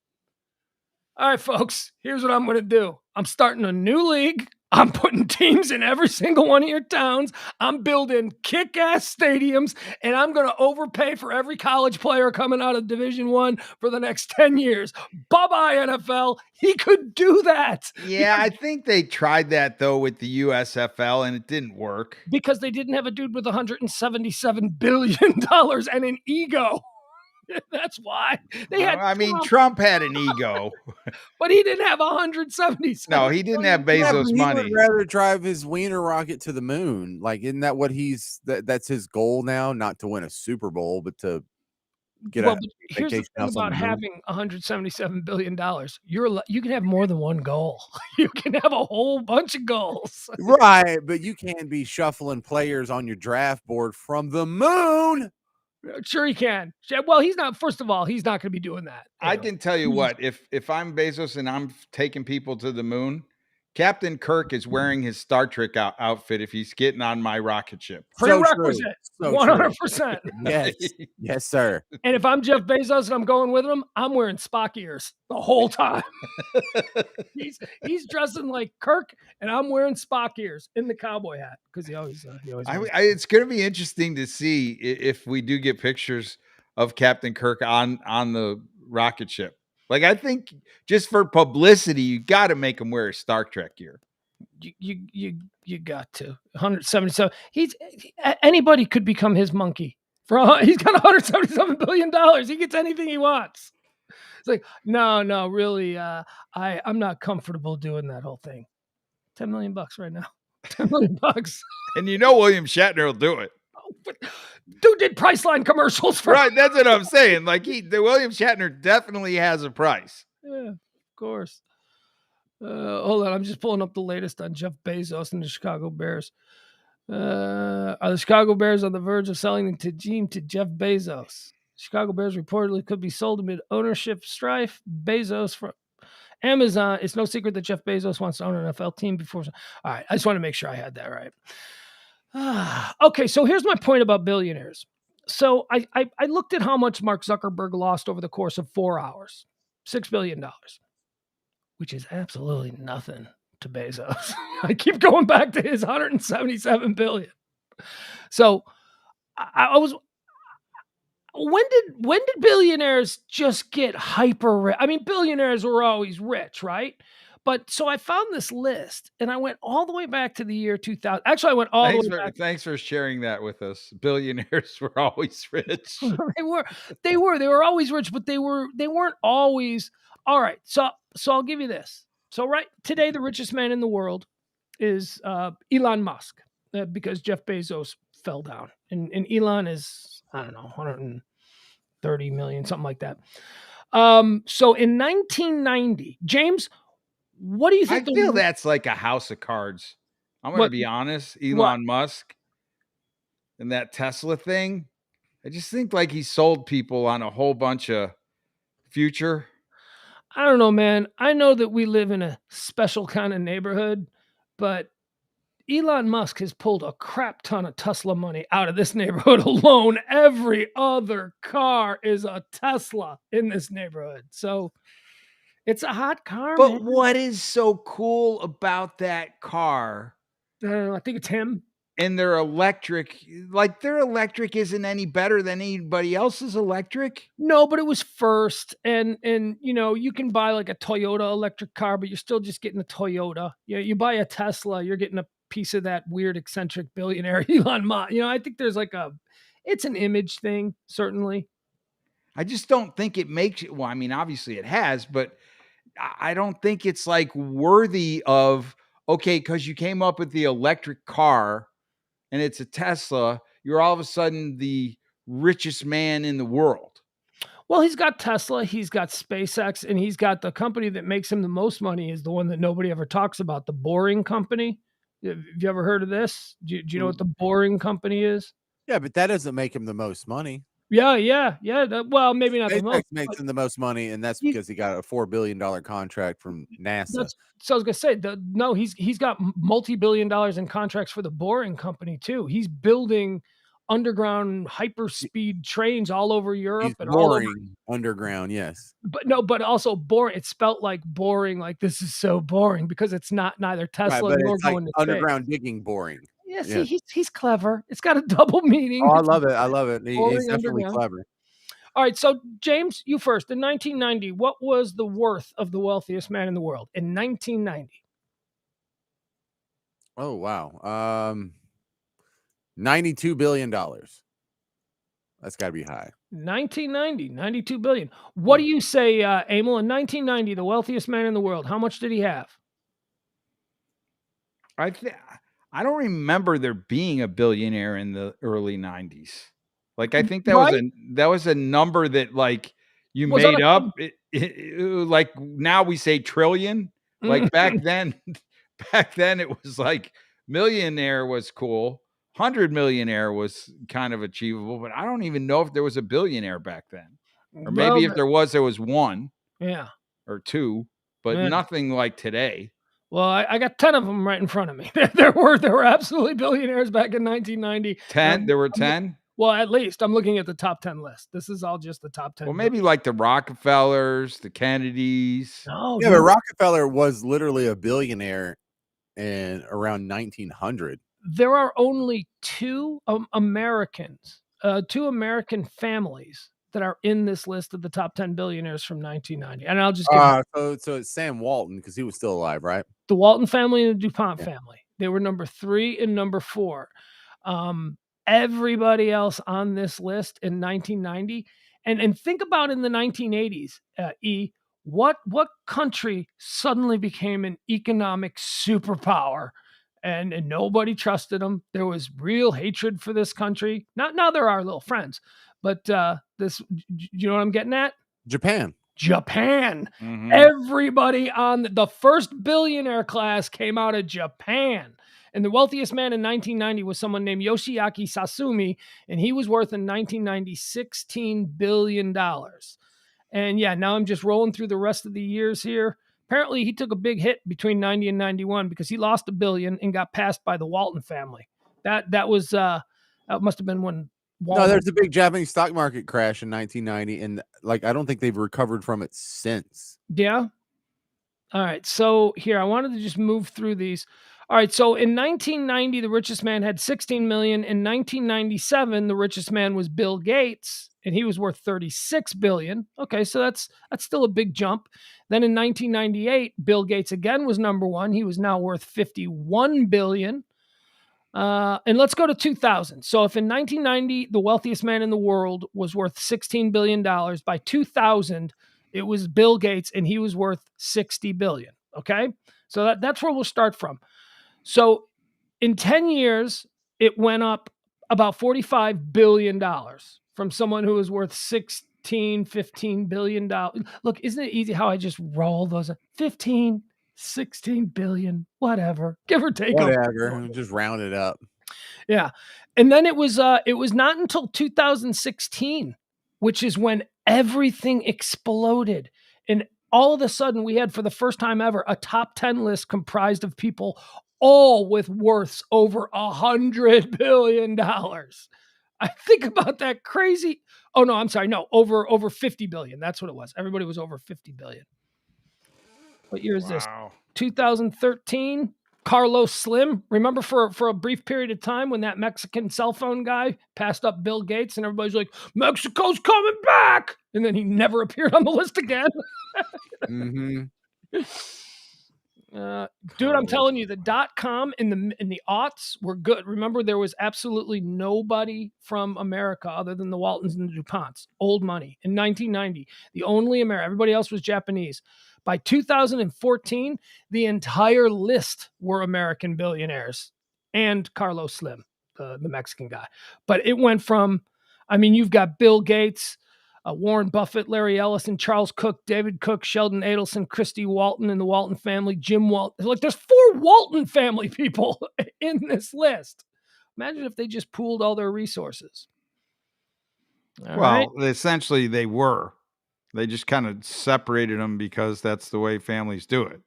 all right, folks, here's what I'm going to do. I'm starting a new league. I'm putting teams in every single one of your towns. I'm building kick-ass stadiums, and I'm going to overpay for every college player coming out of Division I for the next 10 years. Bye-bye, NFL. He could do that. Yeah, I think they tried that, though, with the USFL, and it didn't work. Because they didn't have a dude with $177 billion and an ego. That's why they had. Trump had an ego, but he didn't have 177. No, he didn't have Bezos money. He would rather drive his wiener rocket to the moon. Like, isn't that what that's his goal now? Not to win a Super Bowl, but to get a here's the thing about having $177 billion. You can have more than one goal. You can have a whole bunch of goals. Right, but you can't be shuffling players on your draft board from the moon. Sure he can. Well, he's not. First of all, he's not going to be doing that. I can tell you what, if I'm Bezos and I'm taking people to the moon, Captain Kirk is wearing his Star Trek outfit if he's getting on my rocket ship. Prerequisite. So 100%. Yes. Yes, sir. And if I'm Jeff Bezos and I'm going with him, I'm wearing Spock ears the whole time. he's dressing like Kirk, and I'm wearing Spock ears in the cowboy hat because he always. It's going to be interesting to see if we do get pictures of Captain Kirk on the rocket ship. Like, I think just for publicity, you got to make him wear a Star Trek gear. You got to 177. Anybody could become his monkey. He's got $177 billion. He gets anything he wants. It's like, no, really. I'm not comfortable doing that whole thing. $10 million right now. $10 million. And William Shatner will do it. Dude did Priceline commercials for right. That's what I'm saying. Like the William Shatner definitely has a price. Yeah, of course. Hold on, I'm just pulling up the latest on Jeff Bezos and the Chicago Bears. Are the Chicago Bears on the verge of selling the team to Jeff Bezos? Chicago Bears reportedly could be sold amid ownership strife. Bezos from Amazon. It's no secret that Jeff Bezos wants to own an NFL team before. All right, I just want to make sure I had that right. Okay, so here's my point about billionaires. So I looked at how much Mark Zuckerberg lost over the course of 4 hours. $6 billion, which is absolutely nothing to Bezos. I keep going back to his $177 billion. So I was, when did billionaires just get hyper rich? I mean, billionaires were always rich, right? But so I found this list and I went all the way back to the year 2000. Actually, I went all the way back. Thanks for sharing that with us. Billionaires were always rich. They were always rich, but they weren't always. All right. So I'll give you this. So right today, the richest man in the world is Elon Musk because Jeff Bezos fell down, and Elon is, I don't know, 130 million, something like that. So in 1990, James, what do you think? I feel that's like a house of cards. I'm going to be honest. Elon Musk and that Tesla thing. I just think like he sold people on a whole bunch of future. I don't know, man. I know that we live in a special kind of neighborhood, but Elon Musk has pulled a crap ton of Tesla money out of this neighborhood alone. Every other car is a Tesla in this neighborhood. So it's a hot car. But man. What is so cool about that car? I think it's him. And their electric isn't any better than anybody else's electric. No, but it was first. And you can buy like a Toyota electric car, but you're still just getting a Toyota. You buy a Tesla, you're getting a piece of that weird eccentric billionaire Elon Musk. I think there's it's an image thing, certainly. I just don't think it makes it. Well, I mean, obviously it has, but I don't think it's like worthy of, okay, because you came up with the electric car and it's a Tesla, you're all of a sudden the richest man in the world. Well, he's got Tesla, he's got SpaceX, and he's got the company that makes him the most money is the one that nobody ever talks about, the Boring Company. Have you ever heard of this? Do you know what the Boring Company is? Yeah, but that doesn't make him the most money. Yeah. Well, maybe not SpaceX the most. Makes him the most money, and that's because he got a $4 billion contract from NASA. So I was gonna say, he's got multi-billion dollars in contracts for the Boring Company too. He's building underground hyperspeed trains all over Europe and all over underground. Yes, but also boring. It's spelt like boring. Like this is so boring because it's neither Tesla right, nor it's going to underground space. digging boring. Yeah, see, he's clever. It's got a double meaning. Oh, I love it. He's definitely clever. All right, so James, you first. In 1990, what was the worth of the wealthiest man in the world in 1990? Oh wow, $92 billion. That's got to be high. 1990, 92 billion. What do you say, Emil? In 1990, the wealthiest man in the world, how much did he have? I don't remember there being a billionaire in the early 90s. Like, I think that was a number that like you made up. Like now we say trillion. Like back then it was like millionaire was cool. 100 millionaire was kind of achievable, but I don't even know if there was a billionaire back then. Or maybe if there was one. Yeah. Or two, but nothing like today. Well, I got 10 of them right in front of me. There were absolutely billionaires back in 1990. 10? There were 10? Well, at least I'm looking at the top 10 list. This is all just the top 10. Well, maybe like the Rockefellers, the Kennedys. No, Yeah, but Rockefeller was literally a billionaire in around 1900. There are only two American families that are in this list of the top 10 billionaires from 1990. And I'll just give so it's Sam Walton because he was still alive, right? the Walton family and the DuPont family. They were number 3 and number 4. Everybody else on this list in 1990, and think about in the 1980s, what country suddenly became an economic superpower, and nobody trusted them. There was real hatred for this country. Now there are little friends, but this, you know what I'm getting at? Japan. Mhm. Everybody on the first billionaire class came out of Japan. And the wealthiest man in 1990 was someone named Yoshiaki Sasumi, and he was worth in 1990 $16 billion. And yeah, now I'm just rolling through the rest of the years here. Apparently, he took a big hit between 90 and 91 because he lost $1 billion and got passed by the Walton family. That must have been when No, there's a big Japanese stock market crash in 1990, and I don't think they've recovered from it since. Yeah. All right. So here, I wanted to just move through these. All right. So in 1990, the richest man had 16 million. In 1997, the richest man was Bill Gates, and he was worth 36 billion. Okay. So that's still a big jump. Then in 1998, Bill Gates again was number 1. He was now worth 51 billion. And let's go to 2000. So if in 1990, the wealthiest man in the world was worth $16 billion, by 2000, it was Bill Gates and he was worth 60 billion. Okay. So that's where we'll start from. So in 10 years, it went up about $45 billion from someone who was worth $15 billion. Look, isn't it easy how I just roll those 15, 16 billion, whatever, give or take. Whatever, just round it up. Yeah. And then it was not until 2016, which is when everything exploded. And all of a sudden we had, for the first time ever, a top 10 list comprised of people all with worths over $100 billion. I think about that crazy. Oh no, I'm sorry. No, over 50 billion. That's what it was. Everybody was over 50 billion. What year is this? 2013. Carlos Slim. Remember for a brief period of time when that Mexican cell phone guy passed up Bill Gates and everybody's like, Mexico's coming back. And then he never appeared on the list again. Mm-hmm. Dude, I'm telling you, the .com in the aughts were good. Remember, there was absolutely nobody from America other than the Waltons and the DuPonts. Old money. In 1990, the only American, everybody else was Japanese. By 2014, the entire list were American billionaires and Carlos Slim, the Mexican guy. But it went from, you've got Bill Gates, Warren Buffett, Larry Ellison, Charles Cook, David Cook, Sheldon Adelson, Christy Walton and the Walton family, Jim Walton. Like, there's 4 Walton family people in this list. Imagine if they just pooled all their resources. Essentially they were. They just kind of separated them because that's the way families do it.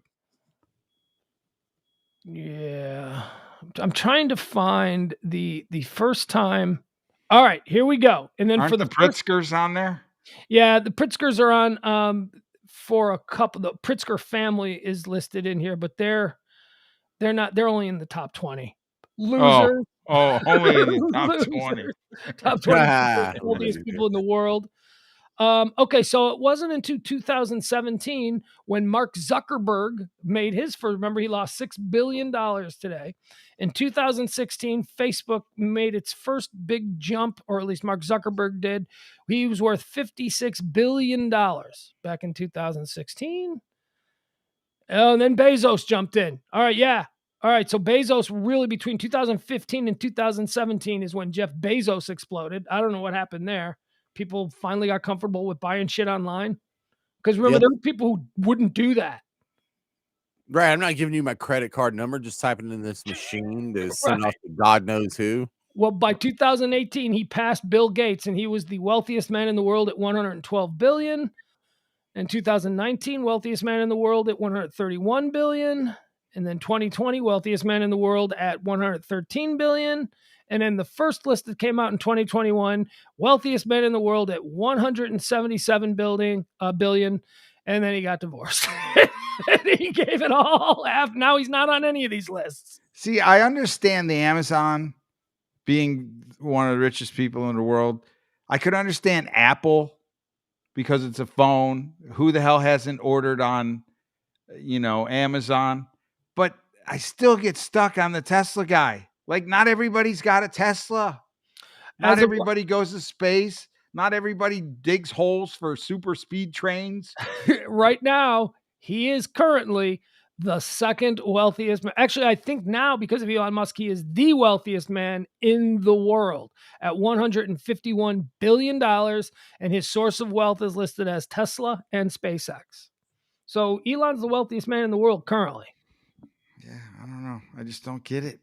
Yeah. I'm trying to find the first time. All right, here we go. And then Aren't for the Pritzkers on there? Yeah, the Pritzkers are on for a couple. The Pritzker family is listed in here, but they're not. They're only in the top 20. Losers. Oh, only in the top 20. Top 20 wealthiest people in the world. Okay, so it wasn't until 2017 when Mark Zuckerberg made his first. Remember, he lost $6 billion today. In 2016, Facebook made its first big jump, or at least Mark Zuckerberg did. He was worth $56 billion back in 2016. Oh, and then Bezos jumped in. All right, yeah. All right, so Bezos really between 2015 and 2017 is when Jeff Bezos exploded. I don't know what happened there. People finally got comfortable with buying shit online. Because remember, there were people who wouldn't do that. Right. I'm not giving you my credit card number, just typing in this machine to send off to God knows who. Well, by 2018, he passed Bill Gates, and he was the wealthiest man in the world at $112 billion. In 2019, wealthiest man in the world at $131 billion. And then 2020, wealthiest man in the world at 113 billion. And then the first list that came out in 2021, wealthiest man in the world at 177 billion. And then he got divorced. And he gave it all. Now he's not on any of these lists. See, I understand the Amazon being one of the richest people in the world. I could understand Apple because it's a phone. Who the hell hasn't ordered on, Amazon? But I still get stuck on the Tesla guy. Like, not everybody's got a Tesla. Not everybody goes to space. Not everybody digs holes for super speed trains. Right now, he is currently the second wealthiest man. Actually, I think now, because of Elon Musk, he is the wealthiest man in the world at $151 billion. And his source of wealth is listed as Tesla and SpaceX. So Elon's the wealthiest man in the world currently. Yeah, I don't know. I just don't get it.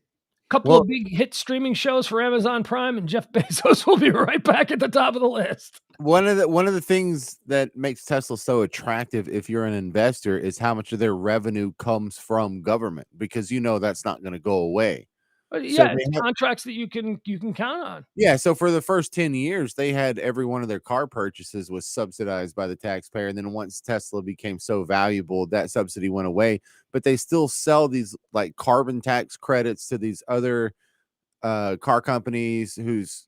Couple of big hit streaming shows for Amazon Prime, and Jeff Bezos will be right back at the top of the list. One of the things that makes Tesla so attractive if you're an investor is how much of their revenue comes from government, because that's not going to go away. Yeah, it's contracts that you can count on. Yeah, so for the first 10 years, they had every one of their car purchases was subsidized by the taxpayer. And then once Tesla became so valuable, that subsidy went away. But they still sell these like carbon tax credits to these other car companies whose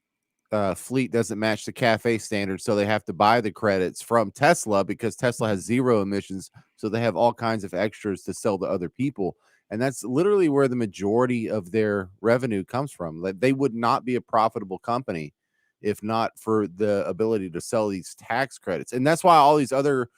fleet doesn't match the CAFE standards. So they have to buy the credits from Tesla because Tesla has zero emissions. So they have all kinds of extras to sell to other people. And that's literally where the majority of their revenue comes from. Like, they would not be a profitable company if not for the ability to sell these tax credits. And that's why all these other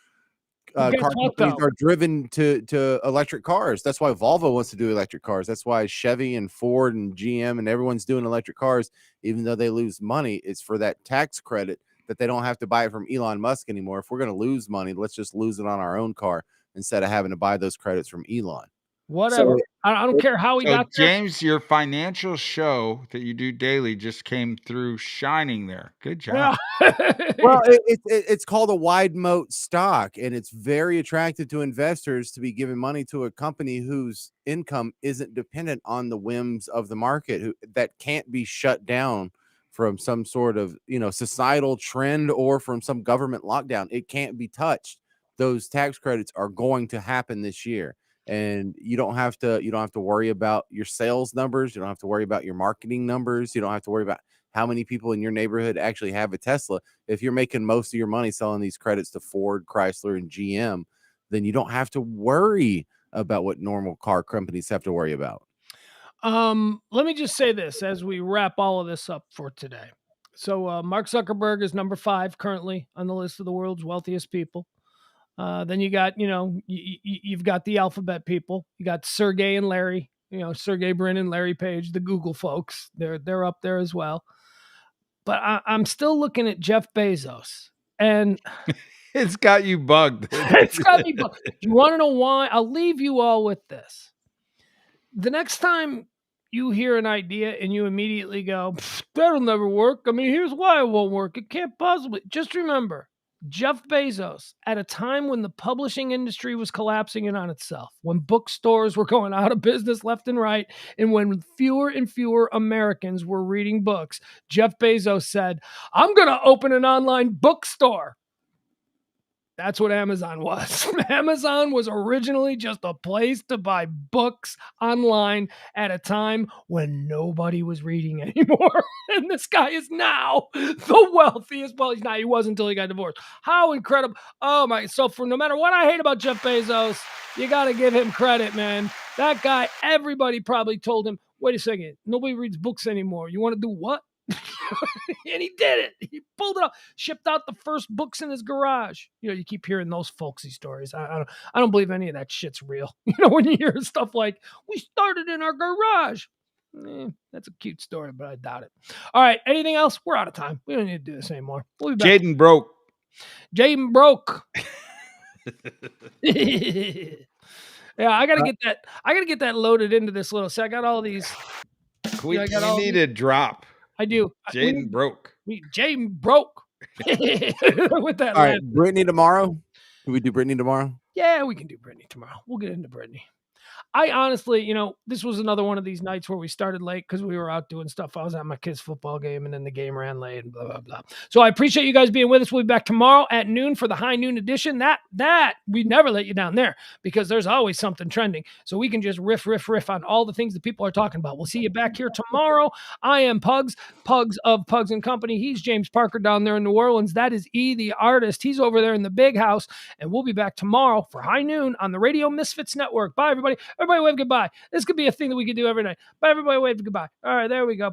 car companies are driven to electric cars. That's why Volvo wants to do electric cars. That's why Chevy and Ford and GM and everyone's doing electric cars, even though they lose money. It's for that tax credit that they don't have to buy it from Elon Musk anymore. If we're going to lose money, let's just lose it on our own car instead of having to buy those credits from Elon. Whatever. So, I don't care how he got there. James, your financial show that you do daily just came through shining there. Good job. Yeah. Well, it's called a wide moat stock, and it's very attractive to investors to be giving money to a company whose income isn't dependent on the whims of the market, that can't be shut down from some sort of societal trend or from some government lockdown. It can't be touched. Those tax credits are going to happen this year. And you don't have to worry about your sales numbers. You don't have to worry about your marketing numbers. You don't have to worry about how many people in your neighborhood actually have a Tesla. If you're making most of your money selling these credits to Ford, Chrysler, and GM, then you don't have to worry about what normal car companies have to worry about. Let me just say this as we wrap all of this up for today. So Mark Zuckerberg is number 5 currently on the list of the world's wealthiest people. Then you got, you've got the alphabet people. You got Sergey and Larry, Sergey Brin and Larry Page, the Google folks. They're up there as well. But I'm still looking at Jeff Bezos, and it's got you bugged. It's got me bugged. You want to know why? I'll leave you all with this. The next time you hear an idea and you immediately go, that'll never work. I mean, here's why it won't work. It can't possibly. Just remember, Jeff Bezos, at a time when the publishing industry was collapsing in on itself, when bookstores were going out of business left and right, and when fewer and fewer Americans were reading books, Jeff Bezos said, I'm going to open an online bookstore. That's what Amazon was. Amazon was originally just a place to buy books online at a time when nobody was reading anymore. And this guy is now the wealthiest. Well, he's not. He was until he got divorced. How incredible. Oh, my. So for no matter what I hate about Jeff Bezos, you got to give him credit, man. That guy, everybody probably told him, wait a second, nobody reads books anymore. You want to do what? And he did it. He pulled it off, shipped out the first books in his garage. You keep hearing those folksy stories. I don't believe any of that shit's real. When you hear stuff like, we started in our garage. That's a cute story, but I doubt it. All right. Anything else? We're out of time. We don't need to do this anymore. We'll be back. Jaden broke. Yeah, I gotta get that. I gotta get that loaded into this little. So I got all these. We need a drop. I do. Jaden broke. Jaden broke. With that. All right, Brittany tomorrow. Can we do Brittany tomorrow? Yeah, we can do Brittany tomorrow. We'll get into Brittany. I honestly, this was another one of these nights where we started late because we were out doing stuff. I was at my kid's football game, and then the game ran late, and blah, blah, blah. So I appreciate you guys being with us. We'll be back tomorrow at noon for the high noon edition. That we never let you down there because there's always something trending. So we can just riff on all the things that people are talking about. We'll see you back here tomorrow. I am Pugs of Pugs Company. He's James Parker down there in New Orleans. That is E, the artist. He's over there in the big house, and we'll be back tomorrow for high noon on the Radio Misfits Network. Bye, everybody. Everybody wave goodbye. This could be a thing that we could do every night. Bye, everybody wave goodbye. All right, there we go.